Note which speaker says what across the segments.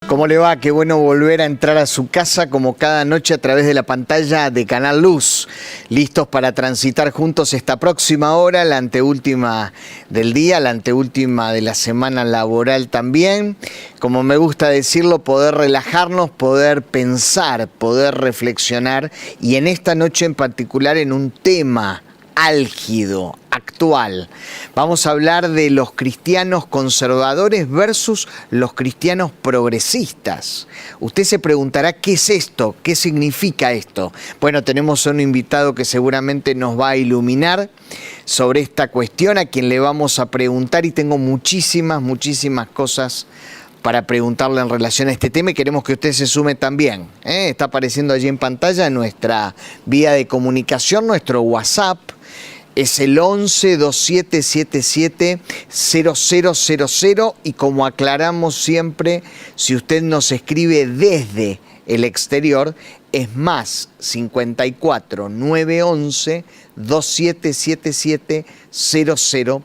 Speaker 1: ¿Cómo le va? Qué bueno volver a entrar a su casa como cada noche a través de la pantalla de Canal Luz. Listos para transitar juntos esta próxima hora, la anteúltima del día, la anteúltima de la semana laboral también. Como me gusta decirlo, poder relajarnos, poder pensar, poder reflexionar y en esta noche en particular en un tema álgido, actual. Vamos a hablar de los cristianos conservadores versus los cristianos progresistas. Usted se preguntará, ¿qué es esto? ¿Qué significa esto? Bueno, tenemos a un invitado que seguramente nos va a iluminar sobre esta cuestión, a quien le vamos a preguntar, y tengo muchísimas cosas para preguntarle en relación a este tema y queremos que usted se sume también. Está apareciendo allí en pantalla nuestra vía de comunicación, nuestro WhatsApp. Es el 11-2777-0000 y como aclaramos siempre, si usted nos escribe desde el exterior, es más 54 911 2777 0000.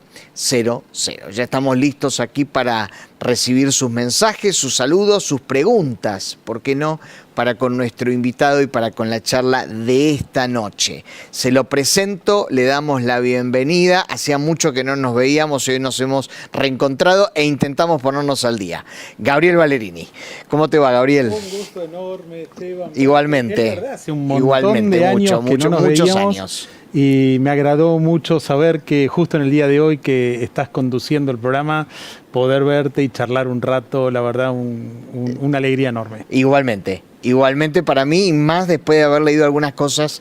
Speaker 1: Ya estamos listos aquí para recibir sus mensajes, sus saludos, sus preguntas, ¿por qué no?, para con nuestro invitado y para con la charla de esta noche. Se lo presento, le damos la bienvenida. Hacía mucho que no nos veíamos, hoy nos hemos reencontrado e intentamos ponernos al día. Gabriel Valerini. ¿Cómo te va, Gabriel?
Speaker 2: Un gusto enorme, Esteban.
Speaker 1: Igualmente.
Speaker 2: Es verdad, hace un montón de años que no nos
Speaker 1: muchos
Speaker 2: veíamos.
Speaker 1: Años.
Speaker 2: Y me agradó mucho saber que justo en el día de hoy que estás conduciendo el programa, poder verte y charlar un rato, la verdad, una alegría enorme.
Speaker 1: Igualmente para mí, y más después de haber leído algunas cosas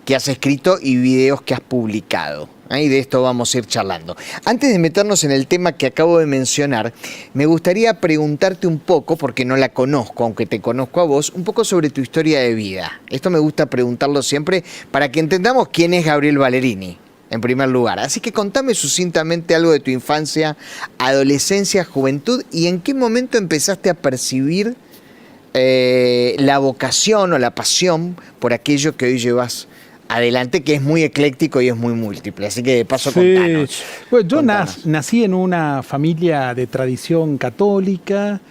Speaker 1: que has escrito y videos que has publicado. Y de esto vamos a ir charlando. Antes de meternos en el tema que acabo de mencionar, me gustaría preguntarte un poco, porque no la conozco, aunque te conozco a vos, un poco sobre tu historia de vida. Esto me gusta preguntarlo siempre para que entendamos quién es Gabriel Valerini, en primer lugar. Así que contame sucintamente algo de tu infancia, adolescencia, juventud y en qué momento empezaste a percibir la vocación o la pasión por aquello que hoy llevas adelante, que es muy ecléctico y es muy múltiple. Así que de paso, contanos.
Speaker 2: Bueno, yo nací en una familia de tradición católica,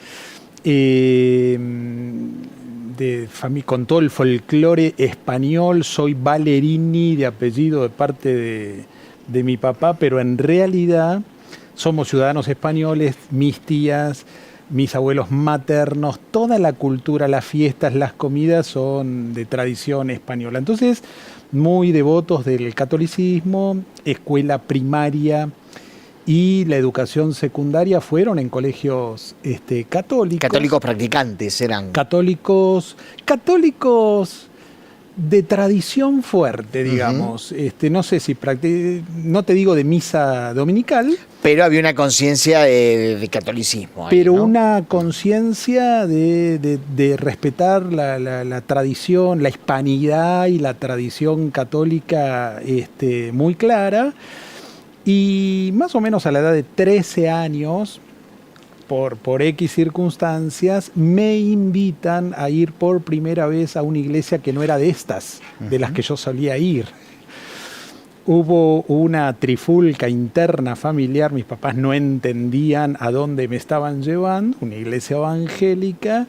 Speaker 2: con todo el folclore español. Soy Valerini de apellido de parte de mi papá, pero en realidad somos ciudadanos españoles. Mis tías, mis abuelos maternos, toda la cultura, las fiestas, las comidas son de tradición española. Entonces, muy devotos del catolicismo, escuela primaria y la educación secundaria fueron en colegios católicos.
Speaker 1: Católicos practicantes eran.
Speaker 2: Católicos de tradición fuerte, digamos. No sé si no te digo de misa dominical.
Speaker 1: Pero había una conciencia de catolicismo.
Speaker 2: Pero
Speaker 1: ahí, ¿no?
Speaker 2: una conciencia de respetar la tradición, la hispanidad y la tradición católica muy clara. Y más o menos a la edad de 13 años, por X circunstancias, me invitan a ir por primera vez a una iglesia que no era de estas, de las que yo solía ir. Hubo una trifulca interna familiar, mis papás no entendían a dónde me estaban llevando, una iglesia evangélica.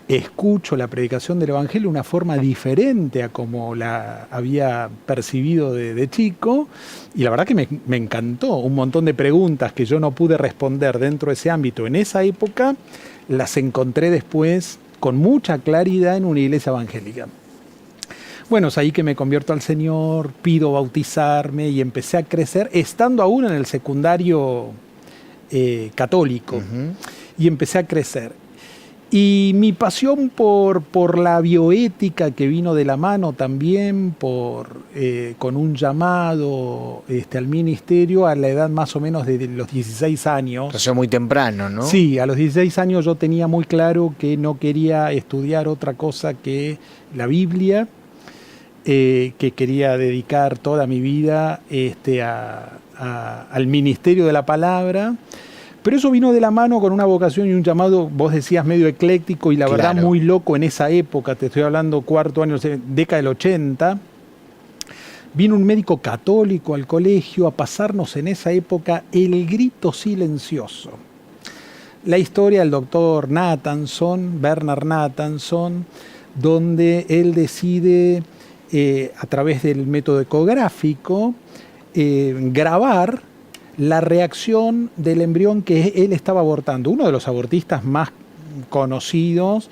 Speaker 2: Escucho la predicación del evangelio de una forma diferente a como la había percibido de chico, y la verdad que me encantó. Un montón de preguntas que yo no pude responder dentro de ese ámbito en esa época, las encontré después con mucha claridad en una iglesia evangélica. Bueno, es ahí que me convierto al Señor, pido bautizarme y empecé a crecer, estando aún en el secundario católico, y empecé a crecer. Y mi pasión por la bioética, que vino de la mano también con un llamado al ministerio a la edad más o menos de los 16 años.
Speaker 1: O sea, muy temprano, ¿no?
Speaker 2: Sí, a los 16 años yo tenía muy claro que no quería estudiar otra cosa que la Biblia, que quería dedicar toda mi vida al ministerio de la palabra. Pero eso vino de la mano con una vocación y un llamado, vos decías, medio ecléctico y la verdad muy loco en esa época. Te estoy hablando cuarto año, década del 80. Vino un médico católico al colegio a pasarnos en esa época el grito silencioso. la historia del doctor Bernard Nathanson, donde él decide, a través del método ecográfico, grabar la reacción del embrión que él estaba abortando, uno de los abortistas más conocidos.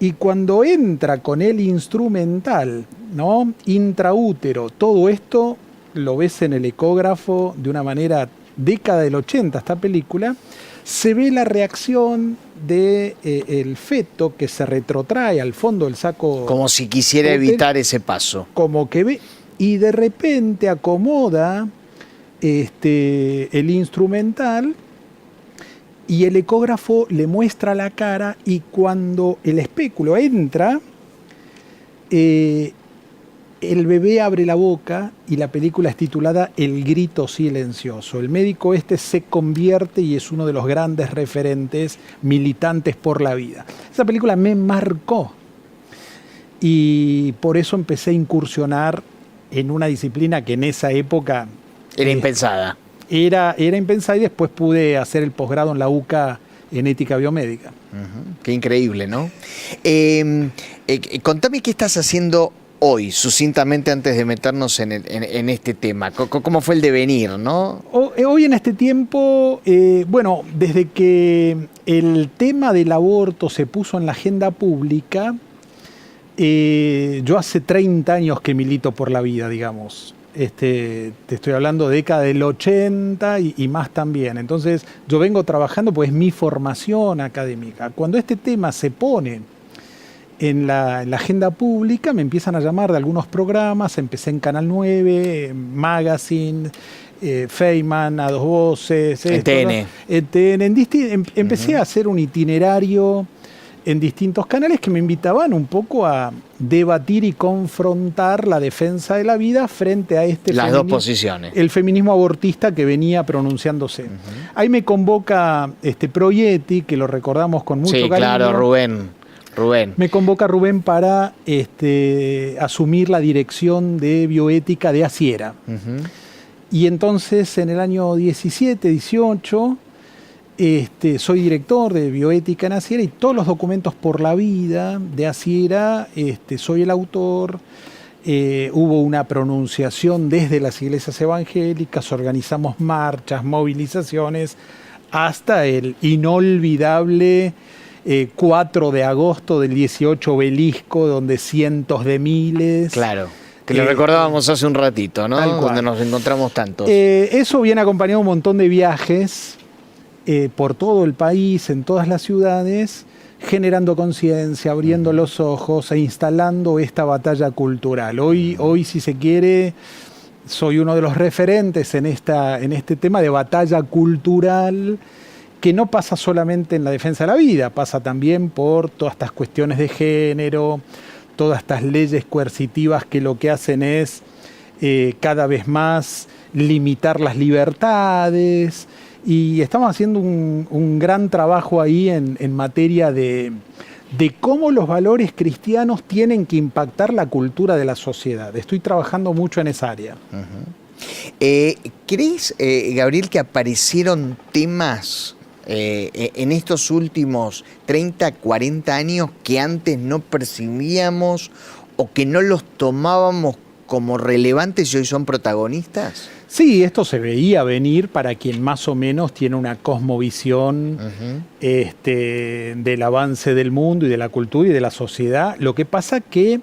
Speaker 2: Y cuando entra con el instrumental, ¿no?, intraútero, todo esto lo ves en el ecógrafo de una manera década del 80, esta película, se ve la reacción del feto que se retrotrae al fondo del saco.
Speaker 1: Como si quisiera evitar ese paso.
Speaker 2: Como que ve, y de repente acomoda el instrumental, y el ecógrafo le muestra la cara, y cuando el espéculo entra, el bebé abre la boca, y la película es titulada El grito silencioso. El médico se convierte y es uno de los grandes referentes militantes por la vida. Esa película me marcó, y por eso empecé a incursionar en una disciplina que en esa época
Speaker 1: era impensada.
Speaker 2: Era impensada, y después pude hacer el posgrado en la UCA en ética biomédica.
Speaker 1: Qué increíble, ¿no? Contame qué estás haciendo hoy, sucintamente, antes de meternos en este tema. ¿Cómo fue el devenir, no?
Speaker 2: Hoy en este tiempo, bueno, desde que el tema del aborto se puso en la agenda pública, yo hace 30 años que milito por la vida, digamos. Te estoy hablando de década del 80 y más también. Entonces yo vengo trabajando, pues es mi formación académica. Cuando este tema se pone en la agenda pública, me empiezan a llamar de algunos programas. Empecé en Canal 9, Magazine, Feynman, A Dos Voces,
Speaker 1: ETN.
Speaker 2: Empecé a hacer un itinerario en distintos canales que me invitaban un poco a debatir y confrontar la defensa de la vida frente a
Speaker 1: las dos posiciones.
Speaker 2: El feminismo abortista que venía pronunciándose. Ahí me convoca Proietti, que lo recordamos con mucho cariño. Sí,
Speaker 1: claro, Rubén.
Speaker 2: Me convoca Rubén para asumir la dirección de bioética de ACIERA. Y entonces en el año 17, 18... soy director de bioética en ACIERA, y todos los documentos por la vida de ACIERA, soy el autor. Hubo una pronunciación desde las iglesias evangélicas, organizamos marchas, movilizaciones, hasta el inolvidable 4 de agosto del 18, Obelisco, donde cientos de miles...
Speaker 1: Claro. Que lo recordábamos hace un ratito, ¿no? Donde nos encontramos tantos.
Speaker 2: Eso viene acompañado de un montón de viajes por todo el país, en todas las ciudades, generando conciencia, abriendo los ojos e instalando esta batalla cultural. Hoy, si se quiere, soy uno de los referentes en este tema de batalla cultural, que no pasa solamente en la defensa de la vida, pasa también por todas estas cuestiones de género, todas estas leyes coercitivas que lo que hacen es cada vez más limitar las libertades. Y estamos haciendo un gran trabajo ahí en materia de cómo los valores cristianos tienen que impactar la cultura de la sociedad. Estoy trabajando mucho en esa área.
Speaker 1: ¿Crees, Gabriel, que aparecieron temas en estos últimos 30, 40 años que antes no percibíamos o que no los tomábamos como relevantes y hoy son protagonistas?
Speaker 2: Sí, esto se veía venir para quien más o menos tiene una cosmovisión del avance del mundo y de la cultura y de la sociedad. Lo que pasa que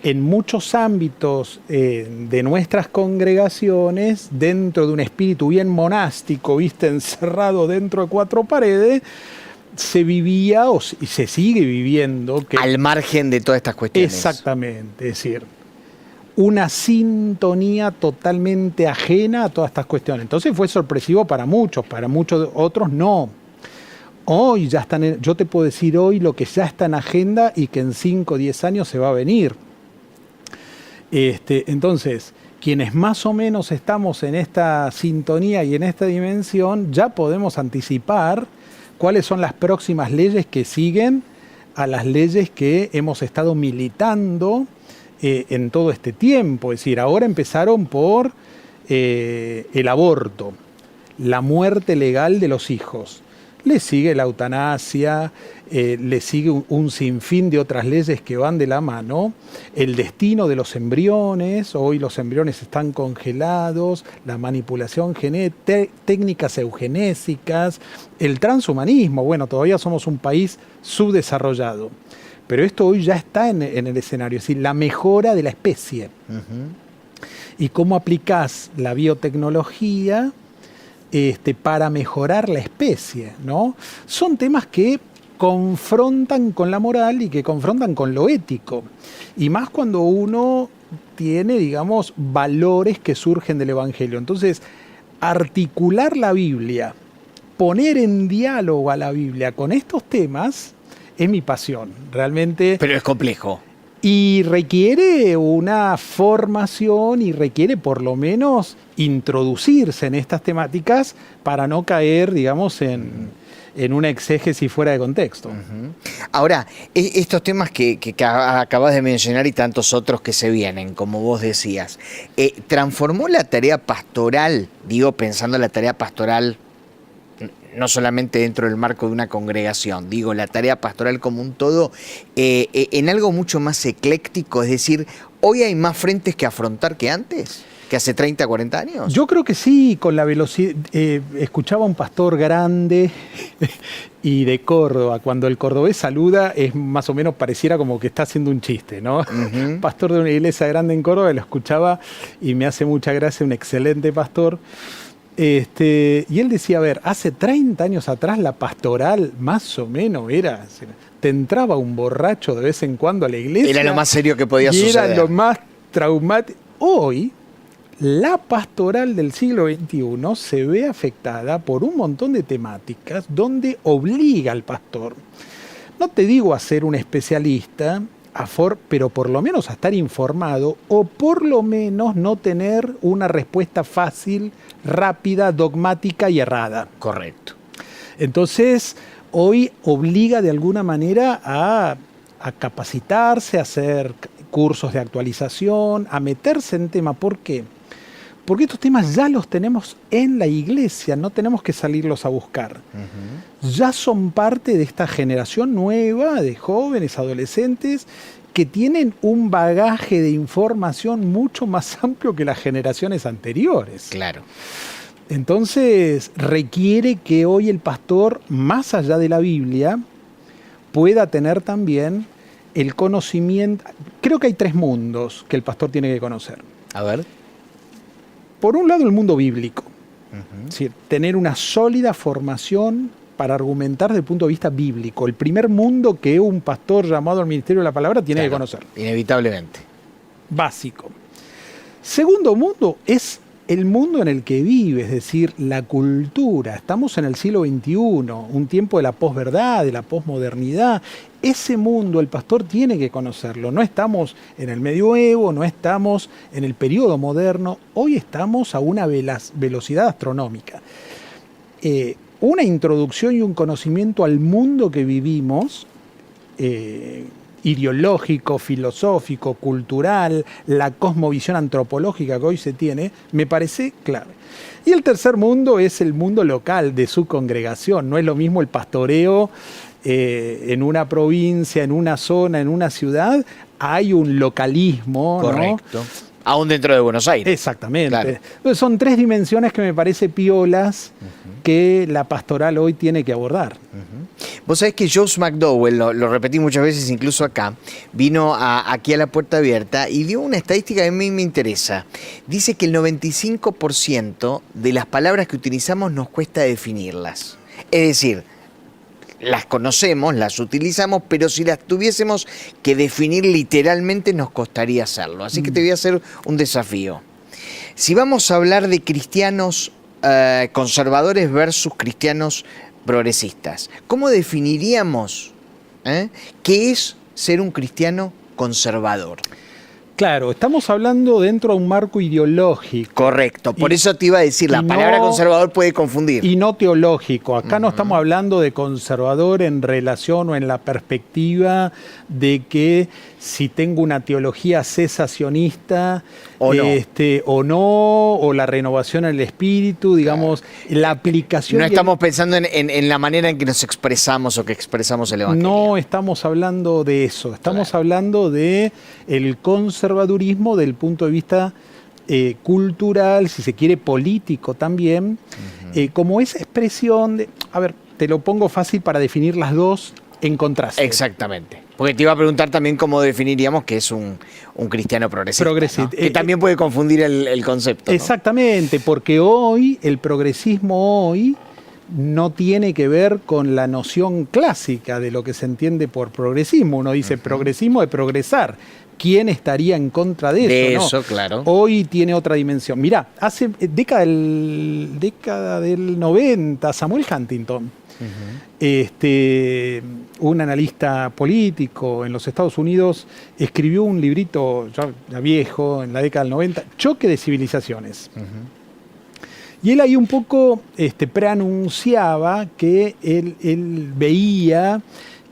Speaker 2: en muchos ámbitos de nuestras congregaciones, dentro de un espíritu bien monástico, encerrado dentro de 4 paredes, se vivía y se sigue viviendo...
Speaker 1: al margen de todas estas cuestiones.
Speaker 2: Exactamente, es decir, una sintonía totalmente ajena a todas estas cuestiones. Entonces fue sorpresivo para muchos otros no. Hoy ya están, yo te puedo decir hoy lo que ya está en agenda y que en 5 o 10 años se va a venir. Entonces, quienes más o menos estamos en esta sintonía y en esta dimensión, ya podemos anticipar cuáles son las próximas leyes que siguen a las leyes que hemos estado militando en todo este tiempo. Es decir, ahora empezaron por el aborto, la muerte legal de los hijos, Le sigue la eutanasia, le sigue un sinfín de otras leyes que van de la mano. El destino de los embriones, hoy los embriones están congelados, la manipulación genética, técnicas eugenésicas, el transhumanismo. Bueno, todavía somos un país subdesarrollado, pero esto hoy ya está en el escenario, es decir, la mejora de la especie. Y cómo aplicás la biotecnología para mejorar la especie, ¿no? Son temas que confrontan con la moral y que confrontan con lo ético. Y más cuando uno tiene, digamos, valores que surgen del Evangelio. Entonces, articular la Biblia, poner en diálogo a la Biblia con estos temas, es mi pasión, realmente.
Speaker 1: Pero es complejo.
Speaker 2: Y requiere una formación y requiere por lo menos introducirse en estas temáticas para no caer, digamos, en una exégesis fuera de contexto.
Speaker 1: Ahora, estos temas que acabas de mencionar y tantos otros que se vienen, como vos decías, ¿transformó la tarea pastoral, digo, pensando en la tarea pastoral no solamente dentro del marco de una congregación, digo, la tarea pastoral como un todo, en algo mucho más ecléctico? Es decir, ¿hoy hay más frentes que afrontar que antes? ¿Que hace 30, 40 años?
Speaker 2: Yo creo que sí, con la velocidad. Escuchaba a un pastor grande y de Córdoba. Cuando el cordobés saluda, es más o menos pareciera como que está haciendo un chiste, ¿no? Pastor de una iglesia grande en Córdoba, lo escuchaba y me hace mucha gracia, un excelente pastor. Y él decía, a ver, hace 30 años atrás la pastoral más o menos era, te entraba un borracho de vez en cuando a la iglesia.
Speaker 1: Era lo más serio que podía suceder.
Speaker 2: Era lo más traumático. Hoy, la pastoral del siglo XXI se ve afectada por un montón de temáticas donde obliga al pastor, no te digo a ser un especialista, pero por lo menos a estar informado o por lo menos no tener una respuesta fácil, rápida, dogmática y errada.
Speaker 1: Correcto.
Speaker 2: Entonces, hoy obliga de alguna manera a capacitarse, a hacer cursos de actualización, a meterse en tema. ¿Por qué? Porque estos temas ya los tenemos en la iglesia, no tenemos que salirlos a buscar. Ya son parte de esta generación nueva de jóvenes, adolescentes, que tienen un bagaje de información mucho más amplio que las generaciones anteriores.
Speaker 1: Claro.
Speaker 2: Entonces, requiere que hoy el pastor, más allá de la Biblia, pueda tener también el conocimiento. Creo que hay 3 mundos que el pastor tiene que conocer.
Speaker 1: A ver.
Speaker 2: Por un lado, el mundo bíblico. Es decir, tener una sólida formación para argumentar desde el punto de vista bíblico. El primer mundo que un pastor llamado al ministerio de la palabra tiene que conocer.
Speaker 1: Inevitablemente.
Speaker 2: Básico. Segundo mundo es el mundo en el que vive, es decir, la cultura. Estamos en el siglo XXI, un tiempo de la posverdad, de la posmodernidad. Ese mundo el pastor tiene que conocerlo. No estamos en el medioevo, no estamos en el periodo moderno. Hoy estamos a una velocidad astronómica. Una introducción y un conocimiento al mundo que vivimos, ideológico, filosófico, cultural, la cosmovisión antropológica que hoy se tiene, me parece clave. Y el tercer mundo es el mundo local de su congregación. No es lo mismo el pastoreo en una provincia, en una zona, en una ciudad. Hay un localismo,
Speaker 1: correcto,
Speaker 2: ¿no?
Speaker 1: Aún dentro de Buenos Aires.
Speaker 2: Exactamente.
Speaker 1: Claro.
Speaker 2: Entonces son 3 dimensiones que me parece piolas que la pastoral hoy tiene que abordar.
Speaker 1: Vos sabés que Josh McDowell, lo repetí muchas veces incluso acá, vino aquí a La Puerta Abierta y dio una estadística que a mí me interesa. Dice que el 95% de las palabras que utilizamos nos cuesta definirlas. Es decir, las conocemos, las utilizamos, pero si las tuviésemos que definir literalmente nos costaría hacerlo. Así que te voy a hacer un desafío. Si vamos a hablar de cristianos conservadores versus cristianos progresistas, ¿cómo definiríamos qué es ser un cristiano conservador?
Speaker 2: Claro, estamos hablando dentro de un marco ideológico.
Speaker 1: Correcto, por eso te iba a decir, la palabra conservador puede confundir.
Speaker 2: Y no teológico. Acá no estamos hablando de conservador en relación o en la perspectiva de que si tengo una teología cesacionista o no, o la renovación en el espíritu, digamos, la aplicación...
Speaker 1: No estamos pensando en la manera en que nos expresamos o que expresamos el Evangelio.
Speaker 2: No estamos hablando de eso, estamos hablando de el conservadurismo del punto de vista cultural, si se quiere político también, como esa expresión de... A ver, te lo pongo fácil para definir las dos en contraste.
Speaker 1: Exactamente. Porque te iba a preguntar también cómo definiríamos que es un cristiano progresista. ¿No? Que también puede confundir el concepto. ¿No?
Speaker 2: Exactamente, porque hoy, el progresismo hoy no tiene que ver con la noción clásica de lo que se entiende por progresismo. Uno dice progresismo de progresar. ¿Quién estaría en contra de eso?
Speaker 1: De
Speaker 2: ¿no?
Speaker 1: eso, claro.
Speaker 2: Hoy tiene otra dimensión. Mirá, hace década del 90, Samuel Huntington, un analista político en los Estados Unidos, escribió un librito ya viejo, en la década del 90, Choque de Civilizaciones. Y él ahí un poco preanunciaba que él veía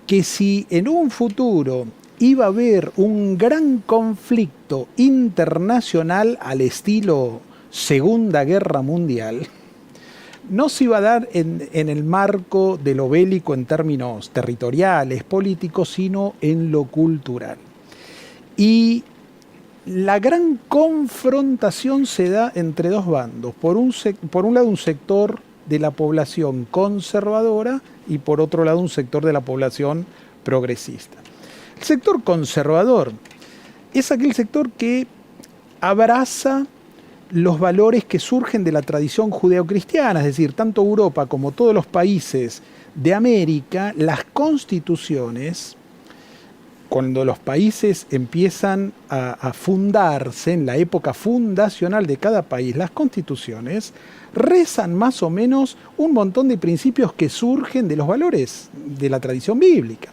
Speaker 2: que si en un futuro iba a haber un gran conflicto internacional al estilo Segunda Guerra Mundial, no se iba a dar en el marco de lo bélico en términos territoriales, políticos, sino en lo cultural. Y la gran confrontación se da entre dos bandos. Por un lado, un sector de la población conservadora y por otro lado, un sector de la población progresista. El sector conservador es aquel sector que abraza los valores que surgen de la tradición judeocristiana, es decir, tanto Europa como todos los países de América, las constituciones, cuando los países empiezan a fundarse en la época fundacional de cada país, las constituciones rezan más o menos un montón de principios que surgen de los valores de la tradición bíblica.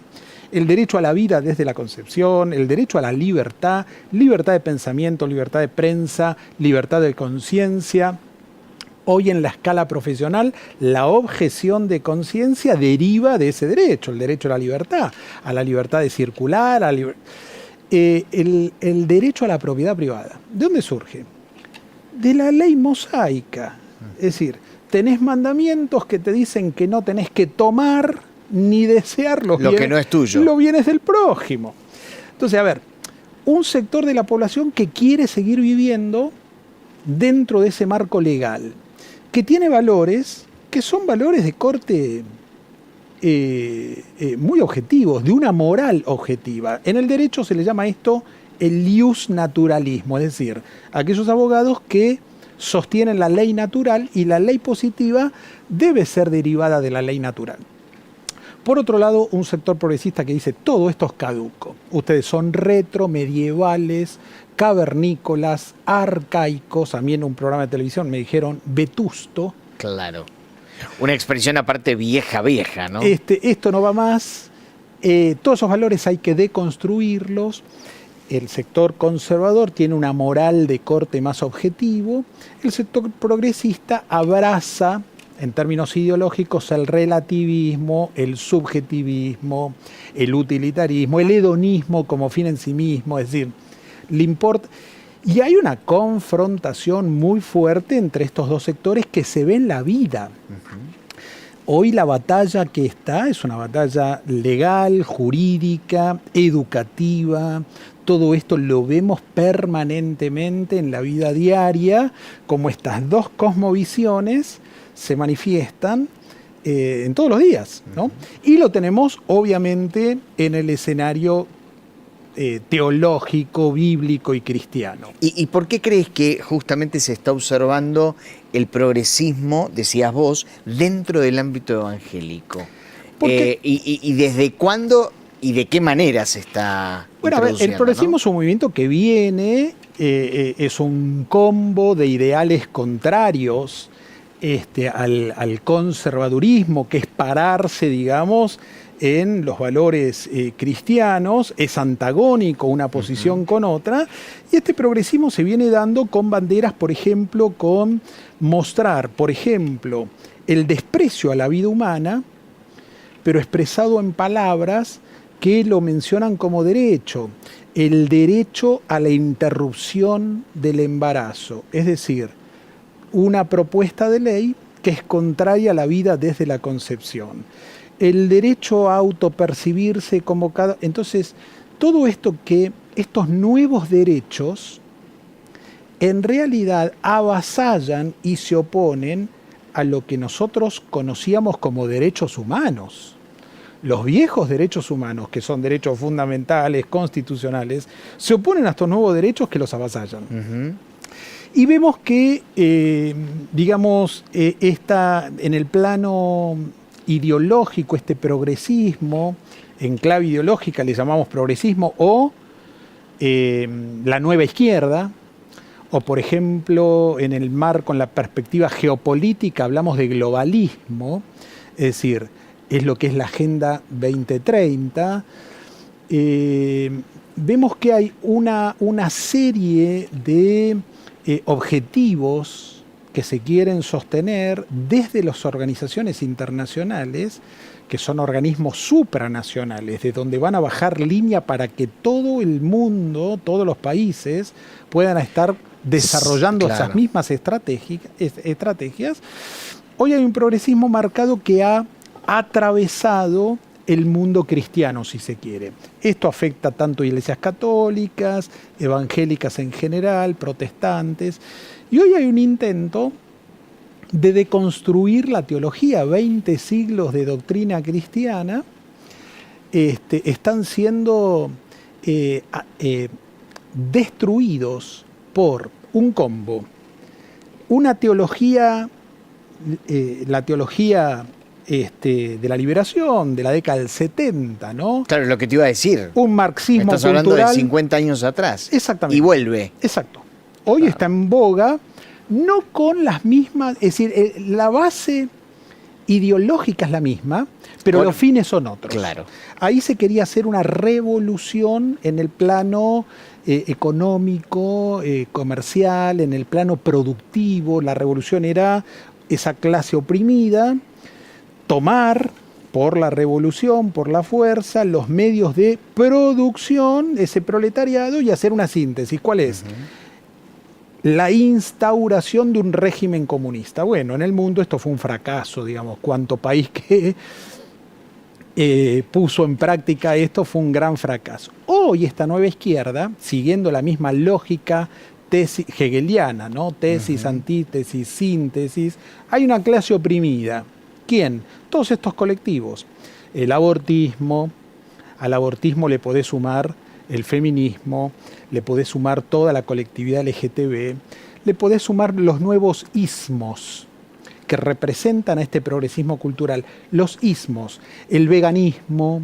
Speaker 2: El derecho a la vida desde la concepción, el derecho a la libertad, libertad de pensamiento, libertad de prensa, libertad de conciencia. Hoy en la escala profesional, la objeción de conciencia deriva de ese derecho, el derecho a la libertad de circular, el derecho a la propiedad privada. ¿De dónde surge? De la ley mosaica. Es decir, tenés mandamientos que te dicen que no tenés que tomar ni desear lo
Speaker 1: que no es tuyo.
Speaker 2: Los bienes del prójimo. Entonces, a ver, un sector de la población que quiere seguir viviendo dentro de ese marco legal, que tiene valores que son valores de corte muy objetivos, de una moral objetiva. En el derecho se le llama esto el ius naturalismo, es decir, aquellos abogados que sostienen la ley natural y la ley positiva debe ser derivada de la ley natural. Por otro lado, un sector progresista que dice todo esto es caduco. Ustedes son retromedievales, cavernícolas, arcaicos. A mí en un programa de televisión me dijeron vetusto.
Speaker 1: Claro. Una expresión aparte vieja, ¿no?
Speaker 2: Esto no va más. Todos esos valores hay que deconstruirlos. El sector conservador tiene una moral de corte más objetivo. El sector progresista abraza, en términos ideológicos, el relativismo, el subjetivismo, el utilitarismo, el hedonismo como fin en sí mismo, es decir, le importa. Y hay una confrontación muy fuerte entre estos dos sectores que se ve en la vida. Hoy la batalla que está es una batalla legal, jurídica, educativa. Todo esto lo vemos permanentemente en la vida diaria, como estas dos cosmovisiones se manifiestan en todos los días, ¿no? Y lo tenemos obviamente en el escenario teológico, bíblico y cristiano.
Speaker 1: ¿Y por qué crees que justamente se está observando el progresismo, decías vos, dentro del ámbito evangélico? ¿Y desde cuándo y de qué manera se está introduciendo?
Speaker 2: El progresismo, ¿no?, es un movimiento que viene, es un combo de ideales contrarios al conservadurismo, que es pararse, digamos, en los valores cristianos, es antagónico una posición con otra, y este progresismo se viene dando con banderas, por ejemplo, con mostrar, por ejemplo, el desprecio a la vida humana, pero expresado en palabras que lo mencionan como derecho, el derecho a la interrupción del embarazo, es decir, una propuesta de ley que es contraria a la vida desde la concepción. El derecho a autopercibirse como cada... Entonces, todo esto estos nuevos derechos, en realidad avasallan y se oponen a lo que nosotros conocíamos como derechos humanos. Los viejos derechos humanos, que son derechos fundamentales, constitucionales, se oponen a estos nuevos derechos que los avasallan. Y vemos que, está en el plano ideológico, este progresismo, en clave ideológica le llamamos progresismo, o la nueva izquierda, o por ejemplo, en el marco, en la perspectiva geopolítica, hablamos de globalismo, es decir, es lo que es la Agenda 2030. Vemos que hay una serie de objetivos que se quieren sostener desde las organizaciones internacionales, que son organismos supranacionales, de donde van a bajar línea para que todo el mundo, todos los países, puedan estar desarrollando esas mismas estrategias. Hoy hay un progresismo marcado que ha atravesado el mundo cristiano, si se quiere. Esto afecta tanto a iglesias católicas, evangélicas en general, protestantes. Y hoy hay un intento de deconstruir la teología. 20 siglos de doctrina cristiana están siendo destruidos por un combo. Una teología, la teología de la liberación, de la década del 70, ¿no?
Speaker 1: Claro, lo que te iba a decir.
Speaker 2: Un marxismo
Speaker 1: Estás hablando de 50 años atrás.
Speaker 2: Exactamente.
Speaker 1: Y vuelve.
Speaker 2: Exacto. Hoy está en boga, no con las mismas, es decir, la base ideológica es la misma, pero los fines son otros.
Speaker 1: Claro.
Speaker 2: Ahí se quería hacer una revolución en el plano económico, comercial, en el plano productivo. La revolución era esa clase oprimida, tomar por la revolución, por la fuerza, los medios de producción, ese proletariado, y hacer una síntesis. ¿Cuál es? La instauración de un régimen comunista. Bueno, en el mundo esto fue un fracaso, digamos. Cuanto país que puso en práctica esto fue un gran fracaso. Hoy esta nueva izquierda, siguiendo la misma lógica hegeliana, ¿no? Tesis, antítesis, síntesis, hay una clase oprimida. ¿Quién? Todos estos colectivos. El abortismo, al abortismo le podés sumar el feminismo, le podés sumar toda la colectividad LGTB, le podés sumar los nuevos ismos que representan a este progresismo cultural. Los ismos, el veganismo,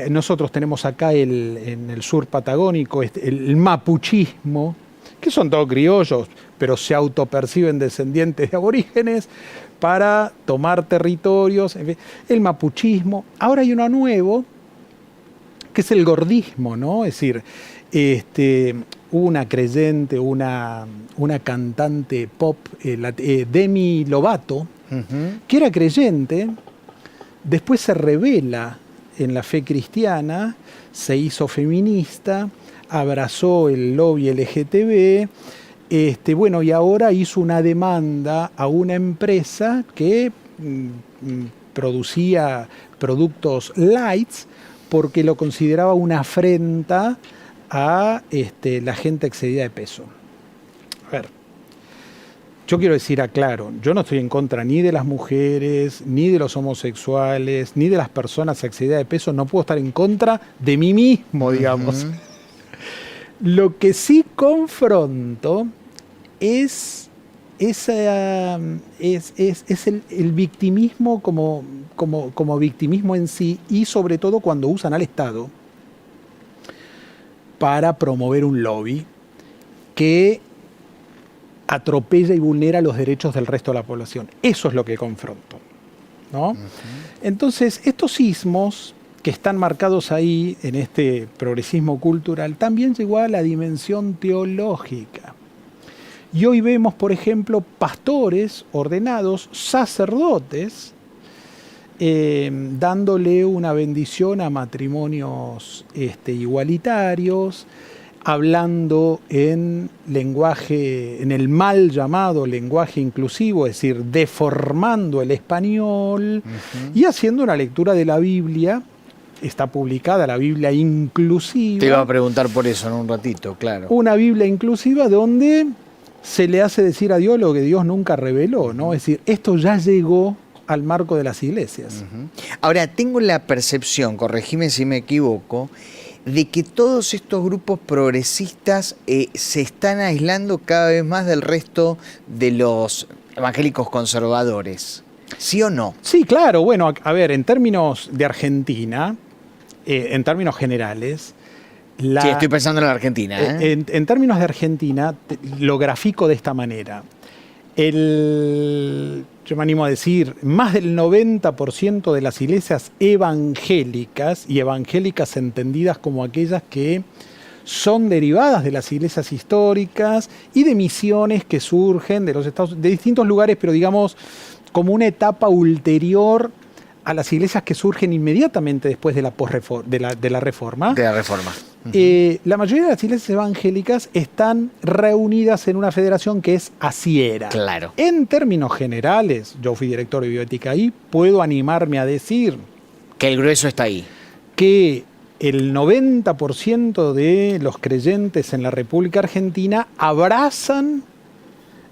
Speaker 2: nosotros tenemos acá en el sur patagónico el mapuchismo, que son todos criollos, pero se autoperciben descendientes de aborígenes, para tomar territorios, en fin, el mapuchismo. Ahora hay uno nuevo, que es el gordismo, ¿no? Es decir, una creyente, una cantante pop, Demi Lovato, que era creyente, después se revela en la fe cristiana, se hizo feminista, abrazó el lobby LGTB, y ahora hizo una demanda a una empresa que producía productos lights porque lo consideraba una afrenta a la gente excedida de peso. A ver, yo quiero decir, aclaro, yo no estoy en contra ni de las mujeres, ni de los homosexuales, ni de las personas excedidas de peso, no puedo estar en contra de mí mismo, digamos. Lo que sí confronto es el victimismo como victimismo en sí, y sobre todo cuando usan al Estado para promover un lobby que atropella y vulnera los derechos del resto de la población. Eso es lo que confronto. ¿no? Entonces, estos sismos que están marcados ahí en este progresismo cultural también llegó a la dimensión teológica. Y hoy vemos, por ejemplo, pastores ordenados, sacerdotes, dándole una bendición a matrimonios igualitarios, hablando en lenguaje, en el mal llamado lenguaje inclusivo, es decir, deformando el español y haciendo una lectura de la Biblia. Está publicada la Biblia inclusiva.
Speaker 1: Te iba a preguntar por eso en un ratito, claro.
Speaker 2: Una Biblia inclusiva donde se le hace decir a Dios lo que Dios nunca reveló, ¿no? Es decir, esto ya llegó al marco de las iglesias.
Speaker 1: Ahora, tengo la percepción, corregime si me equivoco, de que todos estos grupos progresistas se están aislando cada vez más del resto de los evangélicos conservadores. ¿Sí o no?
Speaker 2: Sí, claro. Bueno, a ver, en términos de Argentina, en términos generales...
Speaker 1: Sí, estoy pensando en la Argentina.
Speaker 2: En términos de Argentina, lo grafico de esta manera. Yo me animo a decir, más del 90% de las iglesias evangélicas, y evangélicas entendidas como aquellas que son derivadas de las iglesias históricas y de misiones que surgen de los Estados, de distintos lugares, pero digamos como una etapa ulterior a las iglesias que surgen inmediatamente después de la Reforma. De la Reforma. La mayoría de las iglesias evangélicas están reunidas en una federación que es ASIERA.
Speaker 1: Claro.
Speaker 2: En términos generales, yo fui director de bioética ahí, puedo animarme a decir
Speaker 1: que el grueso está ahí.
Speaker 2: Que el 90% de los creyentes en la República Argentina abrazan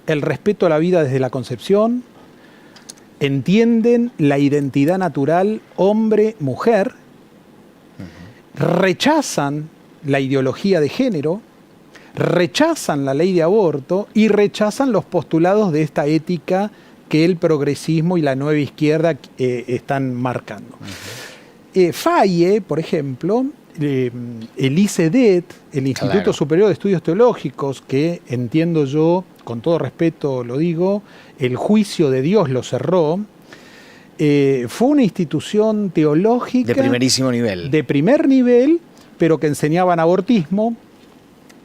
Speaker 2: el respeto a la vida desde la concepción, entienden la identidad natural hombre-mujer, rechazan la ideología de género, rechazan la ley de aborto y rechazan los postulados de esta ética que el progresismo y la nueva izquierda están marcando. Faye, por ejemplo, el ICEDET, el Instituto Superior de Estudios Teológicos, que entiendo yo, con todo respeto lo digo, el juicio de Dios lo cerró, fue una institución teológica...
Speaker 1: De primerísimo nivel.
Speaker 2: De primer nivel, pero que enseñaban abortismo,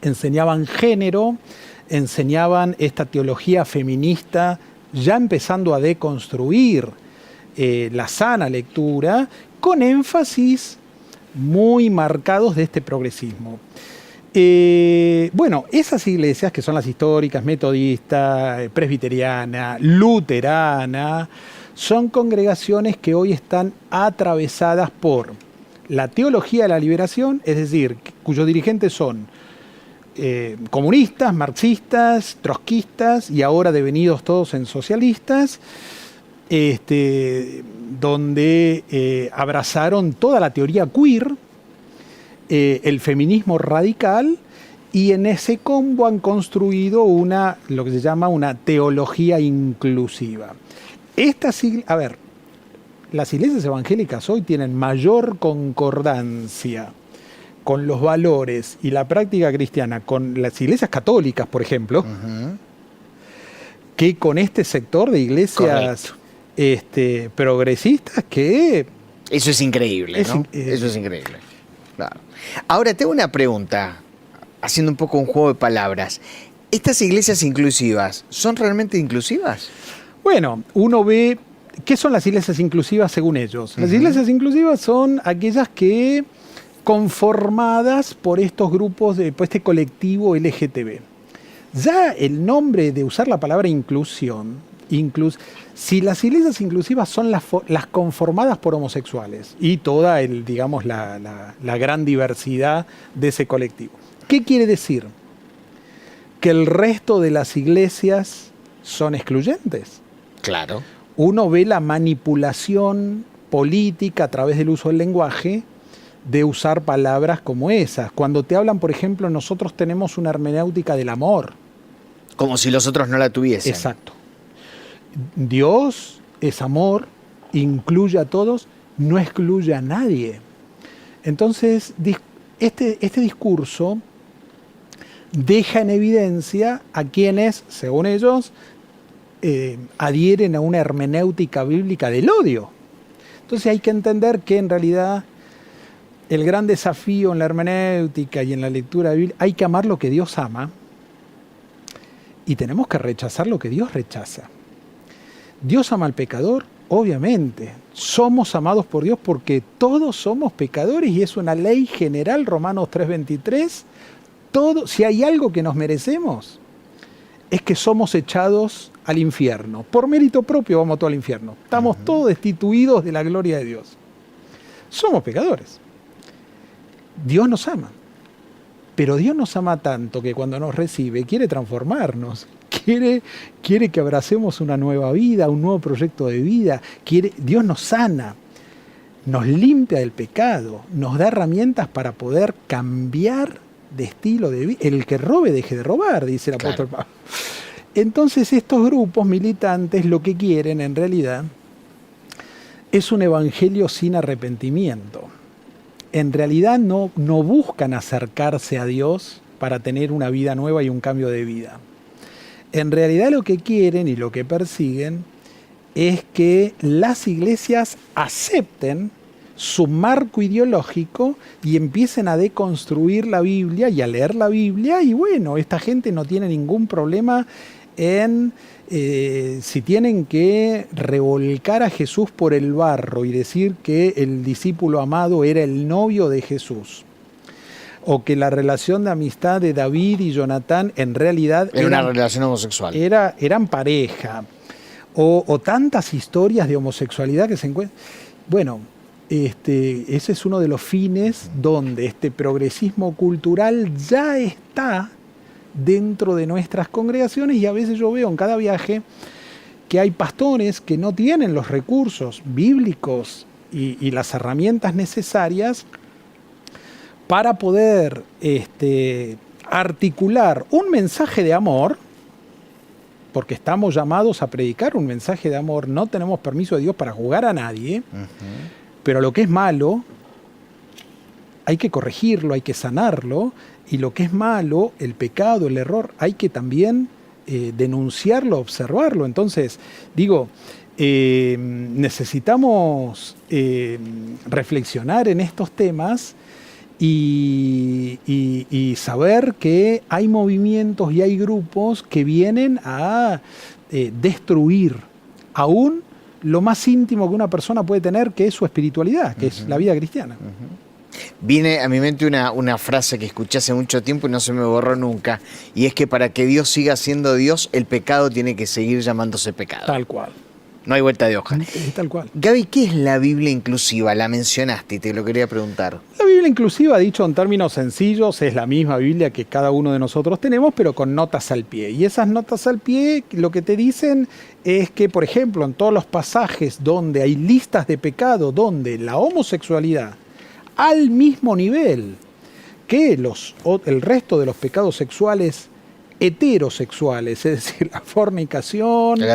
Speaker 2: enseñaban género, enseñaban esta teología feminista, ya empezando a deconstruir la sana lectura, con énfasis muy marcados de este progresismo. Bueno, esas iglesias, que son las históricas, metodista, presbiteriana, luterana, son congregaciones que hoy están atravesadas por la teología de la liberación, es decir, cuyos dirigentes son comunistas, marxistas, trotskistas y ahora devenidos todos en socialistas, donde abrazaron toda la teoría queer, el feminismo radical, y en ese combo han construido lo que se llama una teología inclusiva. A ver, las iglesias evangélicas hoy tienen mayor concordancia con los valores y la práctica cristiana con las iglesias católicas, por ejemplo, que con este sector de iglesias progresistas que...
Speaker 1: Eso es increíble, ¿no? Eso es increíble. Claro. Ahora, tengo una pregunta, haciendo un poco un juego de palabras. ¿Estas iglesias inclusivas son realmente inclusivas?
Speaker 2: Bueno, uno ve... ¿Qué son las iglesias inclusivas según ellos? Las iglesias inclusivas son aquellas que conformadas por estos grupos, por este colectivo LGTB. Ya el nombre de usar la palabra inclusión, si las iglesias inclusivas son las conformadas por homosexuales y toda la gran diversidad de ese colectivo. ¿Qué quiere decir? Que el resto de las iglesias son excluyentes.
Speaker 1: Claro.
Speaker 2: Uno ve la manipulación política a través del uso del lenguaje de usar palabras como esas. Cuando te hablan, por ejemplo, nosotros tenemos una hermenéutica del amor.
Speaker 1: Como si los otros no la tuviesen.
Speaker 2: Exacto. Dios es amor, incluye a todos, no excluye a nadie. Entonces, este discurso deja en evidencia a quienes, según ellos, adhieren a una hermenéutica bíblica del odio. Entonces hay que entender que en realidad el gran desafío en la hermenéutica y en la lectura bíblica, hay que amar lo que Dios ama y tenemos que rechazar lo que Dios rechaza. ¿Dios ama al pecador? Obviamente. Somos amados por Dios porque todos somos pecadores y es una ley general, Romanos 3:23. Si hay algo que nos merecemos, es que somos echados al infierno. Por mérito propio vamos todos al infierno. Estamos todos destituidos de la gloria de Dios. Somos pecadores. Dios nos ama. Pero Dios nos ama tanto que cuando nos recibe quiere transformarnos. Quiere que abracemos una nueva vida, un nuevo proyecto de vida. Dios nos sana, nos limpia del pecado, nos da herramientas para poder cambiar de estilo de vida. El que robe, deje de robar, dice el apóstol Pablo. Entonces estos grupos militantes lo que quieren en realidad es un evangelio sin arrepentimiento. En realidad no buscan acercarse a Dios para tener una vida nueva y un cambio de vida. En realidad lo que quieren y lo que persiguen es que las iglesias acepten su marco ideológico y empiecen a deconstruir la Biblia y a leer la Biblia, y bueno, esta gente no tiene ningún problema en si tienen que revolcar a Jesús por el barro y decir que el discípulo amado era el novio de Jesús, o que la relación de amistad de David y Jonatán en realidad
Speaker 1: era una relación homosexual.
Speaker 2: Eran pareja, o tantas historias de homosexualidad que se encuentran. Bueno, ese es uno de los fines donde este progresismo cultural ya está dentro de nuestras congregaciones, y a veces yo veo en cada viaje que hay pastores que no tienen los recursos bíblicos y las herramientas necesarias para poder articular un mensaje de amor, porque estamos llamados a predicar un mensaje de amor, no tenemos permiso de Dios para juzgar a nadie, pero lo que es malo hay que corregirlo, hay que sanarlo, y lo que es malo, el pecado, el error, hay que también denunciarlo, observarlo. Entonces, digo, necesitamos reflexionar en estos temas y saber que hay movimientos y hay grupos que vienen a destruir aún lo más íntimo que una persona puede tener, que es su espiritualidad, que es la vida cristiana.
Speaker 1: Viene a mi mente una frase que escuché hace mucho tiempo y no se me borró nunca, y es que para que Dios siga siendo Dios, el pecado tiene que seguir llamándose pecado.
Speaker 2: Tal cual.
Speaker 1: No hay vuelta de hoja.
Speaker 2: Tal cual.
Speaker 1: Gaby, ¿qué es la Biblia inclusiva? La mencionaste y te lo quería preguntar.
Speaker 2: La Biblia inclusiva, dicho en términos sencillos, es la misma Biblia que cada uno de nosotros tenemos, pero con notas al pie. Y esas notas al pie lo que te dicen es que, por ejemplo, en todos los pasajes donde hay listas de pecado, donde la homosexualidad al mismo nivel que el resto de los pecados sexuales heterosexuales, es decir, la fornicación, el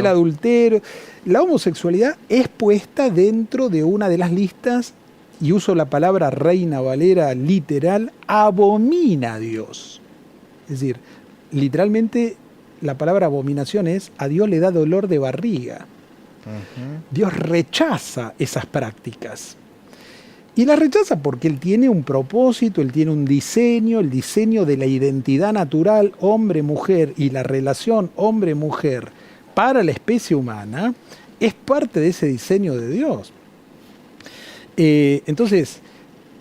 Speaker 2: adulterio, la homosexualidad es puesta dentro de una de las listas, y uso la palabra Reina Valera literal, abomina a Dios. Es decir, literalmente la palabra abominación es: a Dios le da dolor de barriga. Dios rechaza esas prácticas. Y la rechaza porque Él tiene un propósito, Él tiene un diseño, el diseño de la identidad natural hombre-mujer y la relación hombre-mujer para la especie humana es parte de ese diseño de Dios. Entonces,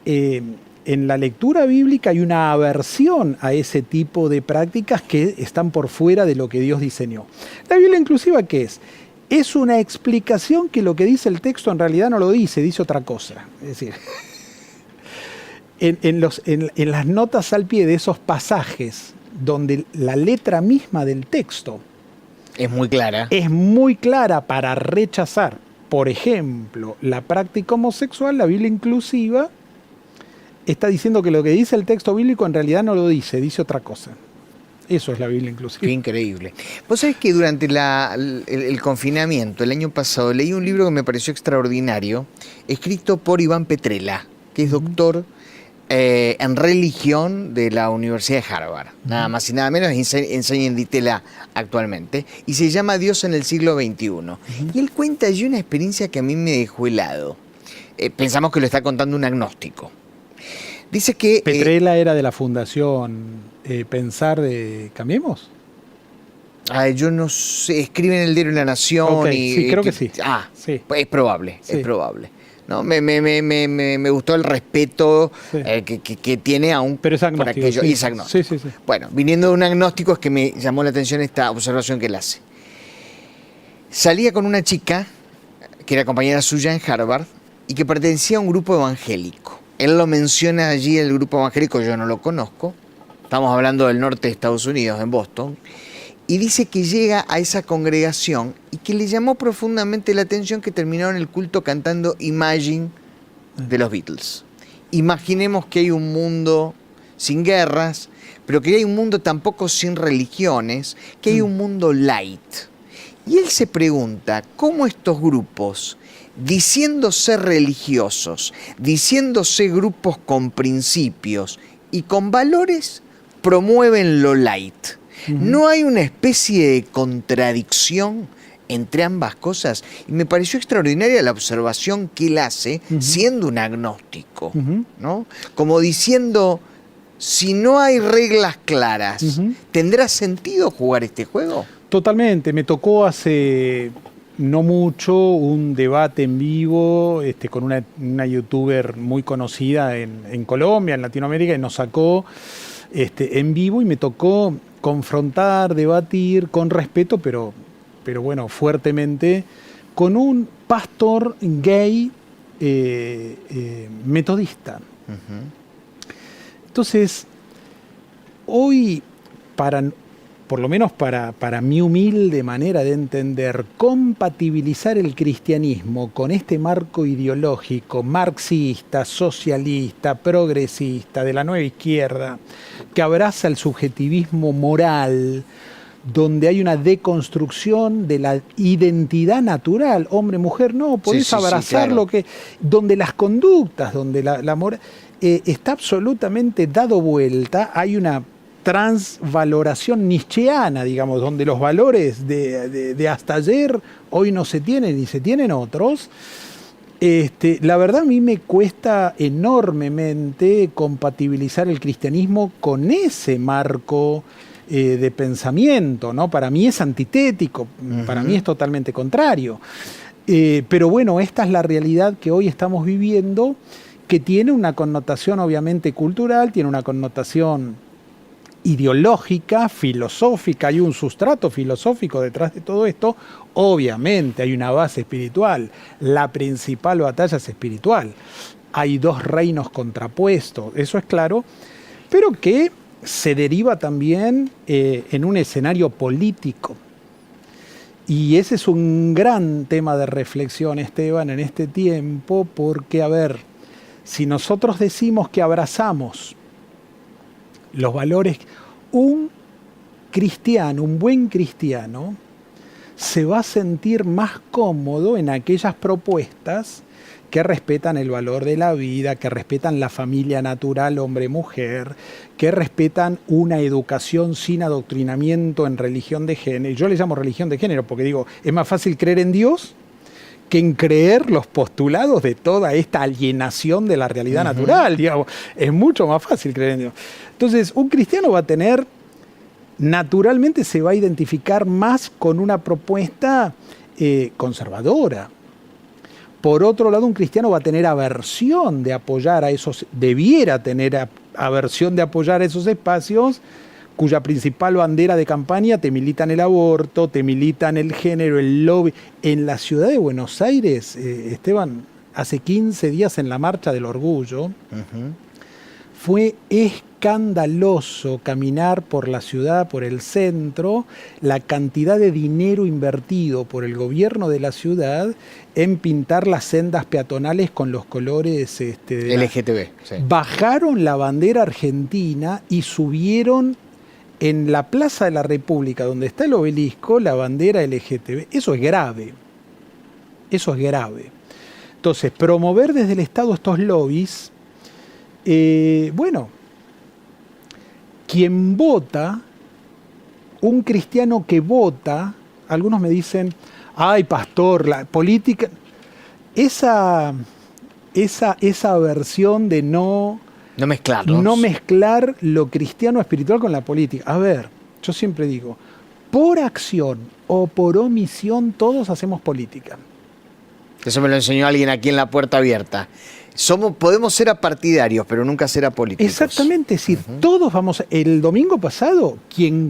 Speaker 2: en la lectura bíblica hay una aversión a ese tipo de prácticas que están por fuera de lo que Dios diseñó. La Biblia inclusiva, ¿qué es? Es una explicación que lo que dice el texto en realidad no lo dice otra cosa. Es decir, en las notas al pie de esos pasajes donde la letra misma del texto
Speaker 1: es muy clara.
Speaker 2: Es muy clara para rechazar, por ejemplo, la práctica homosexual, la Biblia inclusiva está diciendo que lo que dice el texto bíblico en realidad no lo dice otra cosa. Eso es la Biblia inclusiva.
Speaker 1: Qué increíble. Vos sabés que durante el confinamiento, el año pasado, leí un libro que me pareció extraordinario, escrito por Iván Petrella, que es doctor en religión de la Universidad de Harvard, nada más y nada menos, enseña en Ditela actualmente, y se llama Dios en el siglo XXI. Y él cuenta allí una experiencia que a mí me dejó helado. Pensamos que lo está contando un agnóstico. Dice que...
Speaker 2: Petrella era de la fundación Pensar de Cambiemos.
Speaker 1: Yo no sé, escribe en el diario La Nación.
Speaker 2: Okay, sí, creo que sí.
Speaker 1: Sí. Es probable,
Speaker 2: sí.
Speaker 1: Es probable. ¿No? Me gustó el respeto
Speaker 2: Sí.
Speaker 1: Que tiene aún
Speaker 2: Pero es agnóstico.
Speaker 1: por aquello.
Speaker 2: Sí.
Speaker 1: Y es agnóstico.
Speaker 2: Sí.
Speaker 1: Bueno, viniendo de un agnóstico es que me llamó la atención esta observación que él hace. Salía con una chica que era compañera suya en Harvard y que pertenecía a un grupo evangélico. Él lo menciona allí, el grupo evangélico, yo no lo conozco. Estamos hablando del norte de Estados Unidos, en Boston. Y dice que llega a esa congregación y que le llamó profundamente la atención que terminaron el culto cantando Imagine de los Beatles. Imaginemos que hay un mundo sin guerras, pero que hay un mundo tampoco sin religiones, que hay un mundo light. Y él se pregunta cómo estos grupos, diciéndose religiosos, diciéndose grupos con principios y con valores, promueven lo light. ¿No hay una especie de contradicción entre ambas cosas? Y me pareció extraordinaria la observación que él hace siendo un agnóstico, ¿no? Como diciendo, si no hay reglas claras, ¿tendrá sentido jugar este juego?
Speaker 2: Totalmente. Me tocó hace no mucho un debate en vivo con una youtuber muy conocida en Colombia, en Latinoamérica, y nos sacó en vivo y me tocó confrontar, debatir con respeto, pero bueno, fuertemente, con un pastor gay metodista. Entonces, hoy, por lo menos para mi humilde manera de entender, compatibilizar el cristianismo con este marco ideológico marxista, socialista, progresista, de la nueva izquierda, que abraza el subjetivismo moral, donde hay una deconstrucción de la identidad natural, hombre-mujer, no, podés abrazar claro. Donde las conductas, donde la moral está absolutamente dado vuelta, hay una transvaloración nietzscheana, digamos, donde los valores de hasta ayer hoy no se tienen y se tienen otros. La verdad a mí me cuesta enormemente compatibilizar el cristianismo con ese marco de pensamiento, ¿no? Para mí es antitético, para mí es totalmente contrario. Pero bueno, esta es la realidad que hoy estamos viviendo, que tiene una connotación obviamente cultural, tiene una connotación ideológica, filosófica, hay un sustrato filosófico detrás de todo esto, obviamente hay una base espiritual, la principal batalla es espiritual, hay dos reinos contrapuestos, eso es claro, pero que se deriva también en un escenario político. Y ese es un gran tema de reflexión, Esteban, en este tiempo, porque, a ver, si nosotros decimos que abrazamos los valores, un cristiano, un buen cristiano, se va a sentir más cómodo en aquellas propuestas que respetan el valor de la vida, que respetan la familia natural hombre-mujer, que respetan una educación sin adoctrinamiento en religión de género. Yo le llamo religión de género porque digo, es más fácil creer en Dios que en creer los postulados de toda esta alienación de la realidad natural, digamos. Es mucho más fácil creer en Dios. Entonces, un cristiano va a tener, naturalmente se va a identificar más con una propuesta conservadora. Por otro lado, un cristiano va a tener aversión de apoyar a esos, debiera tener aversión de apoyar a esos espacios cuya principal bandera de campaña te militan el aborto, te militan el género, el lobby. En la ciudad de Buenos Aires, Esteban, hace 15 días en la Marcha del Orgullo, fue escandaloso caminar por la ciudad, por el centro, la cantidad de dinero invertido por el gobierno de la ciudad en pintar las sendas peatonales con los colores
Speaker 1: LGTB. Sí.
Speaker 2: Bajaron la bandera argentina y subieron en la Plaza de la República, donde está el obelisco, la bandera LGTB. Eso es grave. Eso es grave. Entonces, promover desde el Estado estos lobbies Bueno, quien vota, un cristiano que vota, algunos me dicen, ay, pastor, la política, esa versión de no
Speaker 1: mezclarlos.
Speaker 2: No mezclar lo cristiano espiritual con la política. A ver, yo siempre digo, por acción o por omisión todos hacemos política.
Speaker 1: Eso me lo enseñó alguien aquí en La Puerta Abierta. Podemos ser apartidarios, pero nunca ser apolíticos.
Speaker 2: Exactamente, es decir, todos vamos. El domingo pasado, quien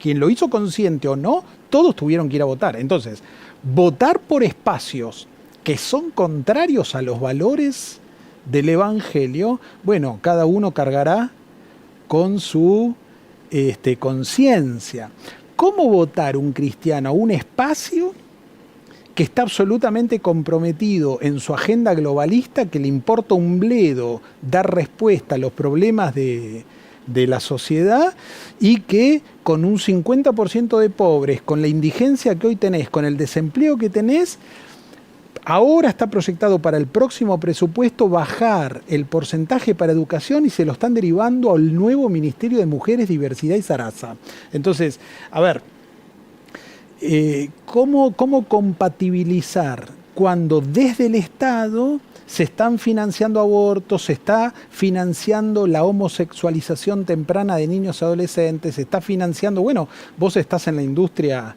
Speaker 2: lo hizo consciente o no, todos tuvieron que ir a votar. Entonces, votar por espacios que son contrarios a los valores del Evangelio, bueno, cada uno cargará con su conciencia. ¿Cómo votar un cristiano a un espacio que está absolutamente comprometido en su agenda globalista, que le importa un bledo dar respuesta a los problemas de la sociedad y que con un 50% de pobres, con la indigencia que hoy tenés, con el desempleo que tenés, ahora está proyectado para el próximo presupuesto bajar el porcentaje para educación y se lo están derivando al nuevo Ministerio de Mujeres, Diversidad y Zaraza? Entonces, a ver, ¿cómo compatibilizar cuando desde el Estado se están financiando abortos, se está financiando la homosexualización temprana de niños y adolescentes, se está financiando, bueno, vos estás en la industria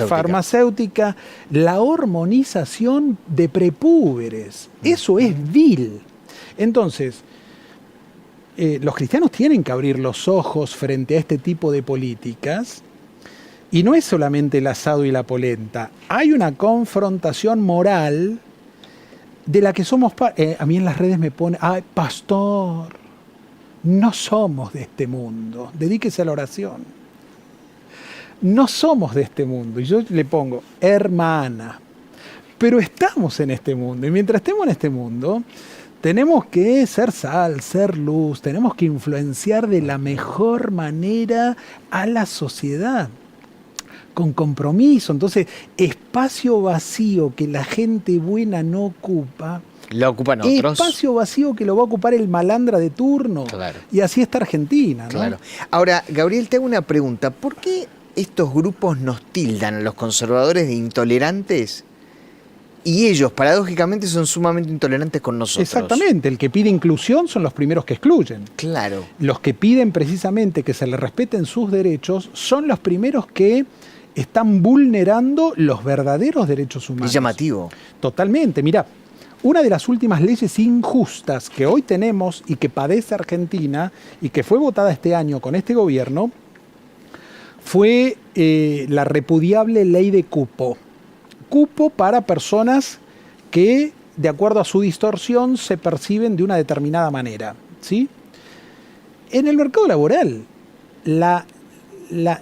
Speaker 2: farmacéutica, la hormonización de prepúberes? Eso es vil. Entonces, los cristianos tienen que abrir los ojos frente a este tipo de políticas. Y no es solamente el asado y la polenta. Hay una confrontación moral de la que somos parte. A mí en las redes me pone, ay, pastor, no somos de este mundo. Dedíquese a la oración. No somos de este mundo. Y yo le pongo, hermana, pero estamos en este mundo. Y mientras estemos en este mundo, tenemos que ser sal, ser luz, tenemos que influenciar de la mejor manera a la sociedad, con compromiso. Entonces, espacio vacío que la gente buena no ocupa,
Speaker 1: lo ocupan otros.
Speaker 2: Espacio vacío que lo va a ocupar el malandra de turno.
Speaker 1: Claro.
Speaker 2: Y así está Argentina, ¿no?
Speaker 1: Claro. Ahora, Gabriel, te hago una pregunta. ¿Por qué estos grupos nos tildan a los conservadores de intolerantes y ellos, paradójicamente, son sumamente intolerantes con nosotros?
Speaker 2: Exactamente. El que pide inclusión son los primeros que excluyen.
Speaker 1: Claro.
Speaker 2: Los que piden precisamente que se les respeten sus derechos son los primeros que están vulnerando los verdaderos derechos humanos.
Speaker 1: Es llamativo.
Speaker 2: Totalmente. Mirá, una de las últimas leyes injustas que hoy tenemos y que padece Argentina y que fue votada este año con este gobierno fue la repudiable ley de cupo. Cupo para personas que, de acuerdo a su distorsión, se perciben de una determinada manera, ¿sí? En el mercado laboral,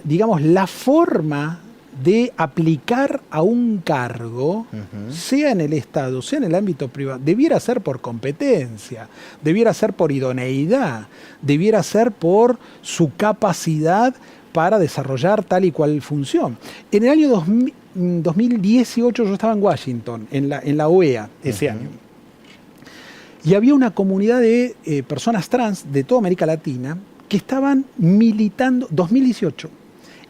Speaker 2: digamos, la forma de aplicar a un cargo, sea en el Estado, sea en el ámbito privado, debiera ser por competencia, debiera ser por idoneidad, debiera ser por su capacidad para desarrollar tal y cual función. En el año 2018 yo estaba en Washington, en la OEA, ese año. Y había una comunidad de personas trans de toda América Latina que estaban militando, 2018,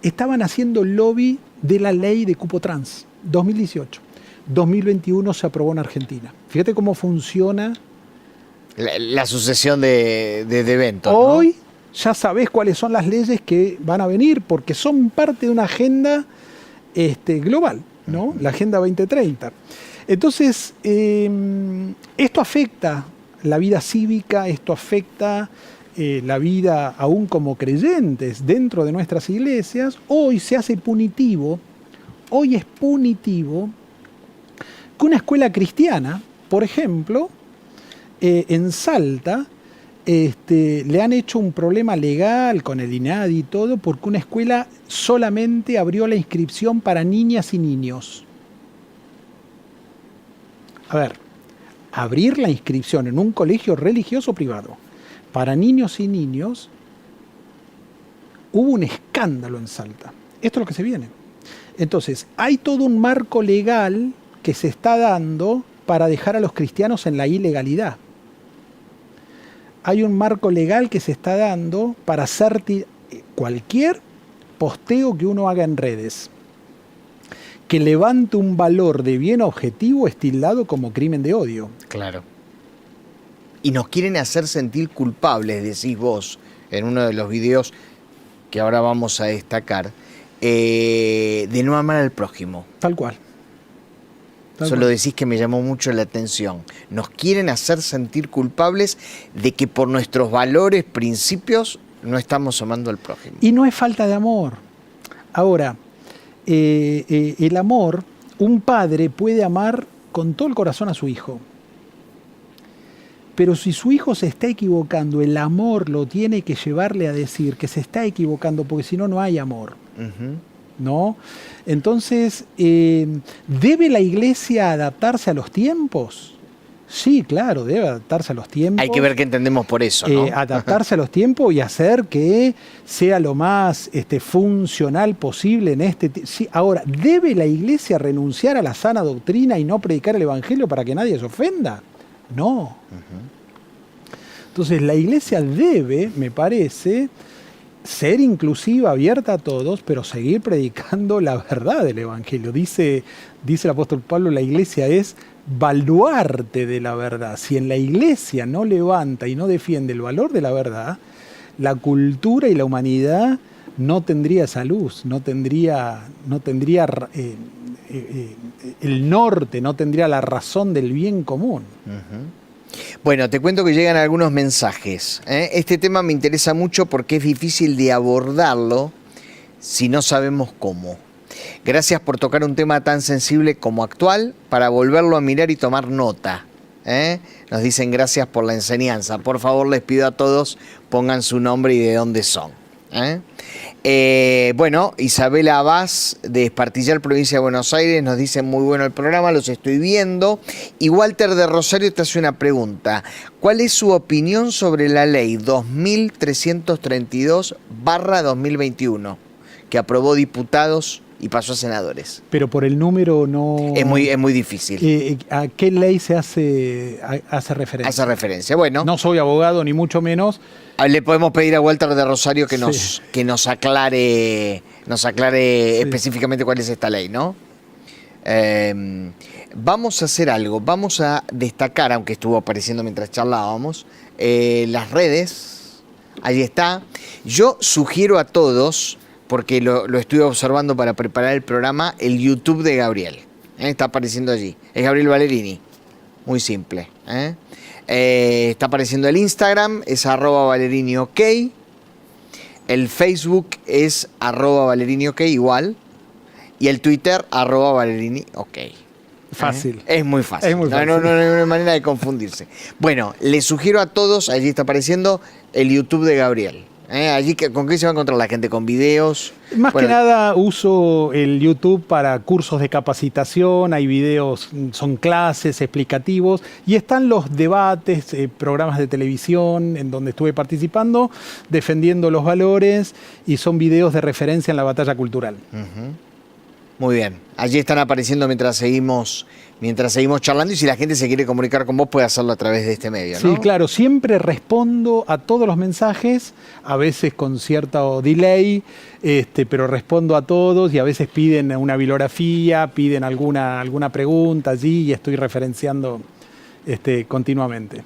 Speaker 2: estaban haciendo lobby de la ley de cupo trans, 2018. 2021 se aprobó en Argentina. Fíjate cómo funciona
Speaker 1: la sucesión de eventos,
Speaker 2: hoy,
Speaker 1: ¿no?
Speaker 2: Ya sabés cuáles son las leyes que van a venir, porque son parte de una agenda global, ¿no? La Agenda 2030. Entonces, esto afecta la vida cívica, esto afecta la vida aún como creyentes dentro de nuestras iglesias. Hoy se hace punitivo, hoy es punitivo que una escuela cristiana, por ejemplo, en Salta, le han hecho un problema legal con el INADI y todo, porque una escuela solamente abrió la inscripción para niñas y niños. A ver, abrir la inscripción en un colegio religioso privado para niños y niños, hubo un escándalo en Salta. Esto es lo que se viene. Entonces, hay todo un marco legal que se está dando para dejar a los cristianos en la ilegalidad. hay un marco legal que se está dando para hacer cualquier posteo que uno haga en redes que levante un valor de bien objetivo es tildado como crimen de odio.
Speaker 1: Claro. Y nos quieren hacer sentir culpables, decís vos, en uno de los videos que ahora vamos a destacar, de no amar al prójimo.
Speaker 2: Tal cual.
Speaker 1: Solo decís que me llamó mucho la atención. Nos quieren hacer sentir culpables de que por nuestros valores, principios, no estamos amando al prójimo.
Speaker 2: Y no es falta de amor. Ahora, el amor, un padre puede amar con todo el corazón a su hijo. Pero si su hijo se está equivocando, el amor lo tiene que llevarle a decir que se está equivocando, porque si no, no hay amor. ¿No? Entonces, ¿debe la iglesia adaptarse a los tiempos? Sí, claro, debe adaptarse a los tiempos.
Speaker 1: Hay que ver qué entendemos por eso, ¿no?
Speaker 2: Adaptarse a los tiempos y hacer que sea lo más funcional posible en este tiempo. Sí, ahora, ¿debe la iglesia renunciar a la sana doctrina y no predicar el evangelio para que nadie se ofenda? No. Entonces, la iglesia debe, me parece, ser inclusiva, abierta a todos, pero seguir predicando la verdad del evangelio. Dice el apóstol Pablo, la iglesia es baluarte de la verdad. Si en la iglesia no levanta y no defiende el valor de la verdad, la cultura y la humanidad no tendría esa luz, no tendría el norte, no tendría la razón del bien común.
Speaker 1: Bueno, te cuento que llegan algunos mensajes. Este tema me interesa mucho porque es difícil de abordarlo si no sabemos cómo. Gracias por tocar un tema tan sensible como actual para volverlo a mirar y tomar nota. Nos dicen gracias por la enseñanza. Por favor, les pido a todos pongan su nombre y de dónde son. Bueno, Isabela Abás de Espartillar, provincia de Buenos Aires, nos dice muy bueno el programa, los estoy viendo. Y Walter de Rosario te hace una pregunta. ¿Cuál es su opinión sobre la ley 2332/2021 que aprobó diputados y pasó a senadores?
Speaker 2: Pero por el número no...
Speaker 1: Es muy difícil.
Speaker 2: ¿A qué ley se hace referencia?
Speaker 1: Hace referencia. Bueno.
Speaker 2: No soy abogado, ni mucho menos.
Speaker 1: Le podemos pedir a Walter de Rosario que
Speaker 2: sí,
Speaker 1: nos aclare sí, específicamente cuál es esta ley, ¿no? Vamos a hacer algo. Vamos a destacar, aunque estuvo apareciendo mientras charlábamos, las redes. Ahí está. Yo sugiero a todos, porque lo estuve observando para preparar el programa, el YouTube de Gabriel. Está apareciendo allí. Es Gabriel Valerini. Muy simple. Está apareciendo el Instagram, es @ValeriniOK. El Facebook es @ValeriniOK igual. Y el Twitter @ValeriniOK.
Speaker 2: Fácil.
Speaker 1: Es muy fácil.
Speaker 2: Es muy fácil.
Speaker 1: No hay una manera de confundirse. Bueno, les sugiero a todos, allí está apareciendo el YouTube de Gabriel. Allí, ¿con qué se va a encontrar la gente? ¿Con videos?
Speaker 2: Más que nada uso el YouTube para cursos de capacitación, hay videos, son clases, explicativos, y están los debates, programas de televisión en donde estuve participando, defendiendo los valores, y son videos de referencia en la batalla cultural.
Speaker 1: Muy bien. Allí están apareciendo mientras seguimos charlando, y si la gente se quiere comunicar con vos puede hacerlo a través de este medio, ¿no?
Speaker 2: Sí, claro. Siempre respondo a todos los mensajes, a veces con cierto delay, pero respondo a todos, y a veces piden una bibliografía, piden alguna pregunta allí, y estoy referenciando continuamente.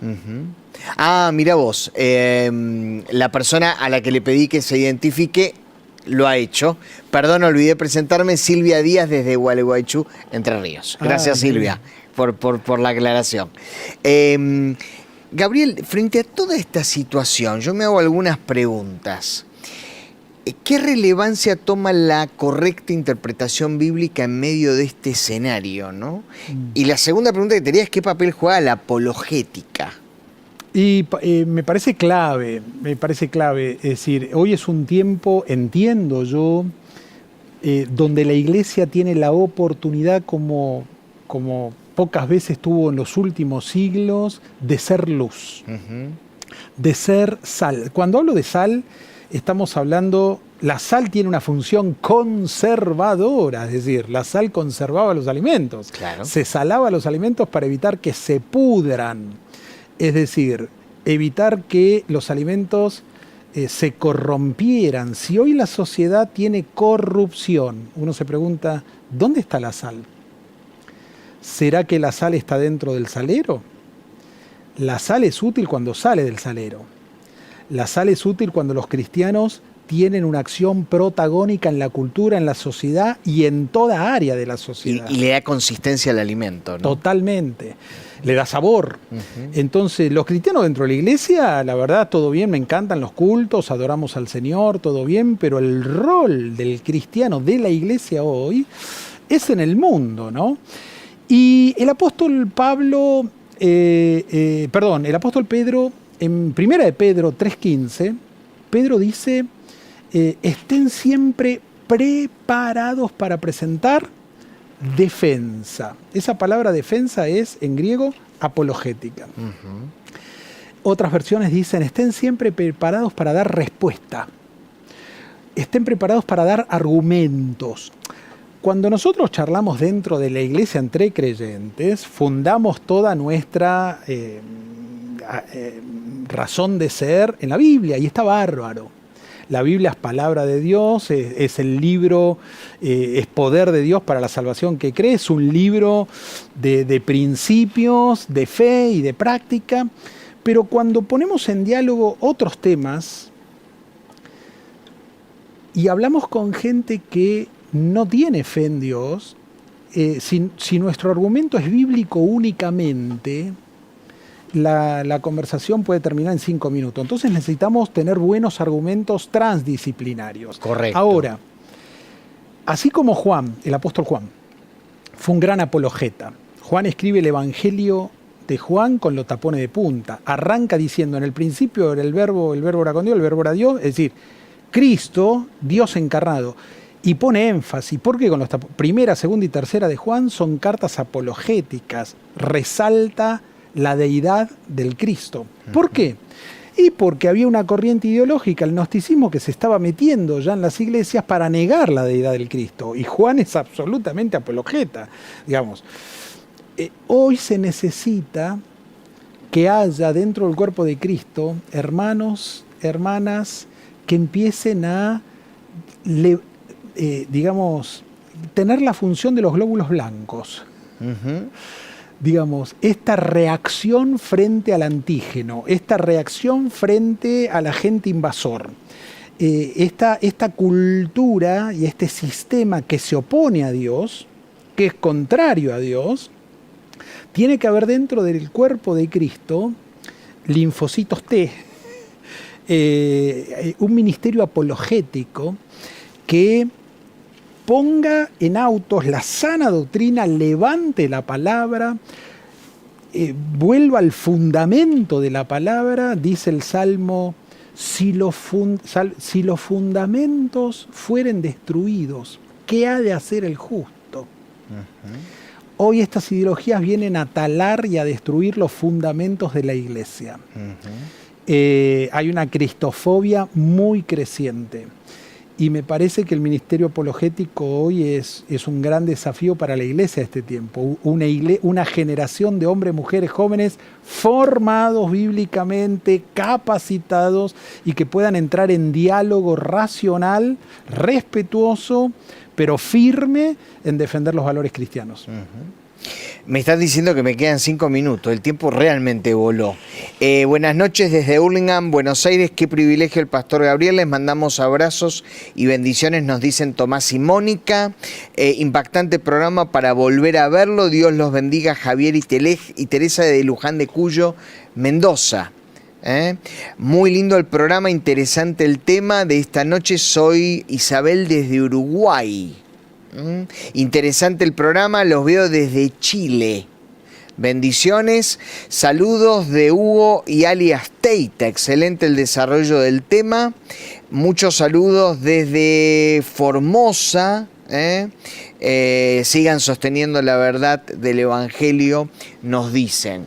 Speaker 1: Mira vos, la persona a la que le pedí que se identifique lo ha hecho. Perdón, olvidé presentarme, Silvia Díaz desde Gualeguaychú, Entre Ríos. Gracias, Silvia, por la aclaración. Gabriel, frente a toda esta situación, yo me hago algunas preguntas. ¿Qué relevancia toma la correcta interpretación bíblica en medio de este escenario, ¿no? Y la segunda pregunta que te haría es: ¿qué papel juega la apologética?
Speaker 2: Y me parece clave, es decir, hoy es un tiempo, entiendo yo, donde la iglesia tiene la oportunidad, como pocas veces tuvo en los últimos siglos, de ser luz, de ser sal. Cuando hablo de sal, estamos hablando, la sal tiene una función conservadora, es decir, la sal conservaba los alimentos,
Speaker 1: claro.
Speaker 2: Se salaba los alimentos para evitar que se pudran. Es decir, evitar que los alimentos se corrompieran. Si hoy la sociedad tiene corrupción, uno se pregunta, ¿dónde está la sal? ¿Será que la sal está dentro del salero? La sal es útil cuando sale del salero. La sal es útil cuando los cristianos tienen una acción protagónica en la cultura, en la sociedad y en toda área de la sociedad.
Speaker 1: Y le da consistencia al alimento, ¿no?
Speaker 2: Totalmente. Le da sabor. Entonces, los cristianos dentro de la iglesia, la verdad, todo bien, me encantan los cultos, adoramos al Señor, todo bien, pero el rol del cristiano de la iglesia hoy es en el mundo, ¿no? Y el apóstol el apóstol Pedro, en 1 de Pedro 3:15, Pedro dice, estén siempre preparados para presentar defensa. Esa palabra defensa es, en griego, apologética. Otras versiones dicen, estén siempre preparados para dar respuesta. Estén preparados para dar argumentos. Cuando nosotros charlamos dentro de la iglesia entre creyentes, fundamos toda nuestra razón de ser en la Biblia, y está bárbaro. La Biblia es palabra de Dios, es el libro, es poder de Dios para la salvación que cree, es un libro de principios, de fe y de práctica, pero cuando ponemos en diálogo otros temas y hablamos con gente que no tiene fe en Dios, si nuestro argumento es bíblico únicamente, la conversación puede terminar en 5 minutos. Entonces necesitamos tener buenos argumentos transdisciplinarios.
Speaker 1: Correcto.
Speaker 2: Ahora, así como Juan, el apóstol Juan, fue un gran apologeta. Juan escribe el Evangelio de Juan con los tapones de punta. Arranca diciendo, en el principio era el verbo era con Dios, el verbo era Dios, es decir, Cristo, Dios encarnado. Y pone énfasis, porque con los primera, segunda y tercera de Juan son cartas apologéticas, resalta la deidad del Cristo. ¿Por qué? Y porque había una corriente ideológica, el gnosticismo, que se estaba metiendo ya en las iglesias para negar la deidad del Cristo. Y Juan es absolutamente apologeta, digamos. Hoy se necesita que haya dentro del cuerpo de Cristo hermanos, hermanas, que empiecen a, tener la función de los glóbulos blancos. Digamos, esta reacción frente al antígeno, esta reacción frente al agente invasor, esta cultura y este sistema que se opone a Dios, que es contrario a Dios, tiene que haber dentro del cuerpo de Cristo linfocitos T, un ministerio apologético que ponga en autos la sana doctrina, levante la palabra, vuelva al fundamento de la palabra, dice el Salmo, si los fundamentos fueren destruidos, ¿qué ha de hacer el justo? Hoy estas ideologías vienen a talar y a destruir los fundamentos de la iglesia. Hay una cristofobia muy creciente. Y me parece que el ministerio apologético hoy es un gran desafío para la iglesia de este tiempo. Una generación de hombres, mujeres, jóvenes formados bíblicamente, capacitados y que puedan entrar en diálogo racional, respetuoso, pero firme en defender los valores cristianos.
Speaker 1: Me estás diciendo que me quedan 5 minutos, el tiempo realmente voló. Buenas noches desde Hurlingham, Buenos Aires, qué privilegio el pastor Gabriel, les mandamos abrazos y bendiciones, nos dicen Tomás y Mónica. Impactante programa para volver a verlo, Dios los bendiga, Javier y Teresa de Luján de Cuyo, Mendoza. Muy lindo el programa, interesante el tema de esta noche, soy Isabel desde Uruguay. Interesante el programa, los veo desde Chile. Bendiciones, saludos de Hugo y alias Teita, excelente el desarrollo del tema. Muchos saludos desde Formosa. Sigan sosteniendo la verdad del Evangelio, nos dicen.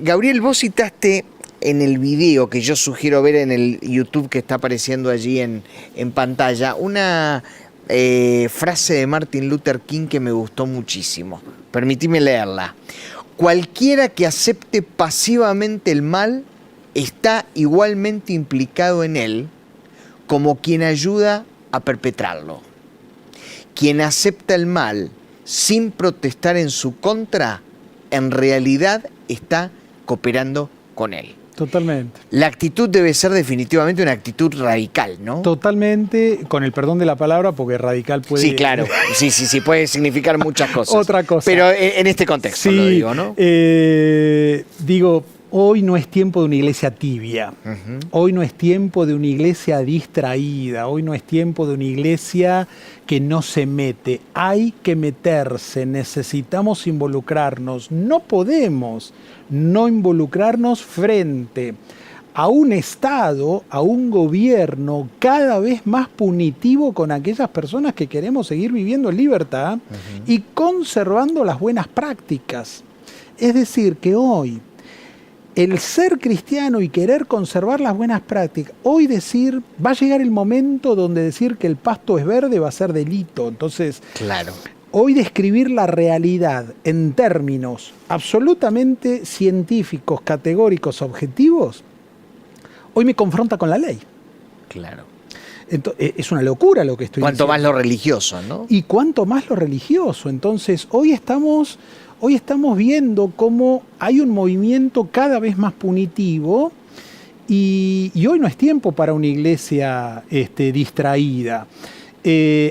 Speaker 1: Gabriel, vos citaste en el video que yo sugiero ver en el YouTube que está apareciendo allí en pantalla, una frase de Martin Luther King que me gustó muchísimo. Permitime leerla. Cualquiera que acepte pasivamente el mal está igualmente implicado en él como quien ayuda a perpetrarlo. Quien acepta el mal sin protestar en su contra, en realidad está cooperando con él.
Speaker 2: Totalmente.
Speaker 1: La actitud debe ser definitivamente una actitud radical, ¿no?
Speaker 2: Totalmente, con el perdón de la palabra, porque radical puede...
Speaker 1: Sí, claro. Sí, puede significar muchas cosas.
Speaker 2: Otra cosa.
Speaker 1: Pero en este contexto
Speaker 2: sí,
Speaker 1: lo digo, ¿no?
Speaker 2: Digo, hoy no es tiempo de una iglesia tibia. Hoy no es tiempo de una iglesia distraída. Hoy no es tiempo de una iglesia que no se mete. Hay que meterse, necesitamos involucrarnos. No podemos no involucrarnos frente a un Estado, a un gobierno cada vez más punitivo con aquellas personas que queremos seguir viviendo en libertad y conservando las buenas prácticas. Es decir, que hoy el ser cristiano y querer conservar las buenas prácticas, hoy decir, va a llegar el momento donde decir que el pasto es verde va a ser delito. Entonces,
Speaker 1: claro.
Speaker 2: Hoy describir la realidad en términos absolutamente científicos, categóricos, objetivos, hoy me confronta con la ley.
Speaker 1: Claro.
Speaker 2: Entonces, es una locura lo que estoy diciendo.
Speaker 1: Cuanto más lo religioso, ¿no?
Speaker 2: Y cuanto más lo religioso. Entonces, hoy estamos viendo cómo hay un movimiento cada vez más punitivo y hoy no es tiempo para una iglesia distraída.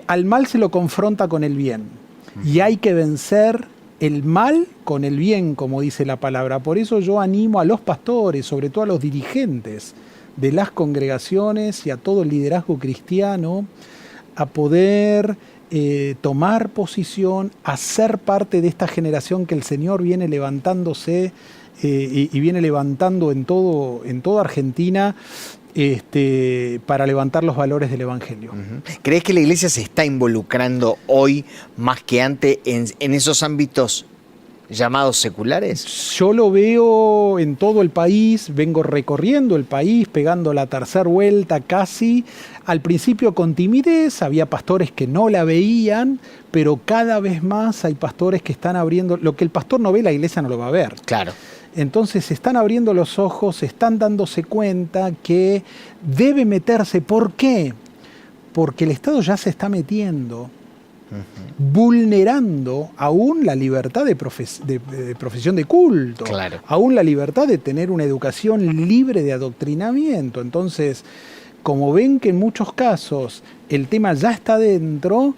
Speaker 2: Al mal se lo confronta con el bien. Y hay que vencer el mal con el bien, como dice la palabra. Por eso yo animo a los pastores, sobre todo a los dirigentes de las congregaciones y a todo el liderazgo cristiano, a poder tomar posición, a ser parte de esta generación que el Señor viene levantándose y viene levantando en toda Argentina, para levantar los valores del Evangelio.
Speaker 1: ¿Crees que la iglesia se está involucrando hoy más que antes en esos ámbitos llamados seculares?
Speaker 2: Yo lo veo en todo el país, vengo recorriendo el país, pegando la tercera vuelta casi. Al principio con timidez, había pastores que no la veían, pero cada vez más hay pastores que están abriendo. Lo que el pastor no ve, la iglesia no lo va a ver.
Speaker 1: Claro.
Speaker 2: Entonces se están abriendo los ojos, están dándose cuenta que debe meterse. ¿Por qué? Porque el Estado ya se está metiendo, vulnerando aún la libertad de profesión de culto,
Speaker 1: claro.
Speaker 2: Aún la libertad de tener una educación libre de adoctrinamiento. Entonces, como ven que en muchos casos el tema ya está dentro,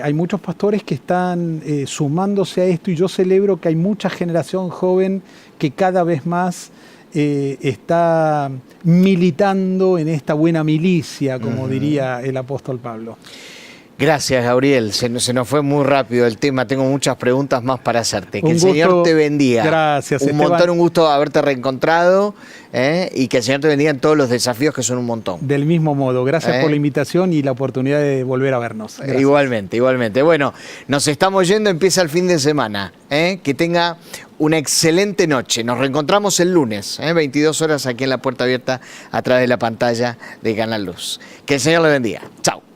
Speaker 2: hay muchos pastores que están sumándose a esto y yo celebro que hay mucha generación joven que cada vez más está militando en esta buena milicia, como diría el apóstol Pablo.
Speaker 1: Gracias, Gabriel. Se nos fue muy rápido el tema. Tengo muchas preguntas más para hacerte. Que
Speaker 2: el
Speaker 1: Señor te bendiga.
Speaker 2: Gracias,
Speaker 1: un
Speaker 2: Esteban.
Speaker 1: montón, un gusto haberte reencontrado y que el Señor te bendiga en todos los desafíos que son un montón.
Speaker 2: Del mismo modo. Gracias por la invitación y la oportunidad de volver a vernos. Gracias.
Speaker 1: Igualmente. Bueno, nos estamos yendo, empieza el fin de semana. Que tenga una excelente noche. Nos reencontramos el lunes, 22 horas aquí en La Puerta Abierta a través de la pantalla de Canal Luz. Que el Señor le bendiga. Chao.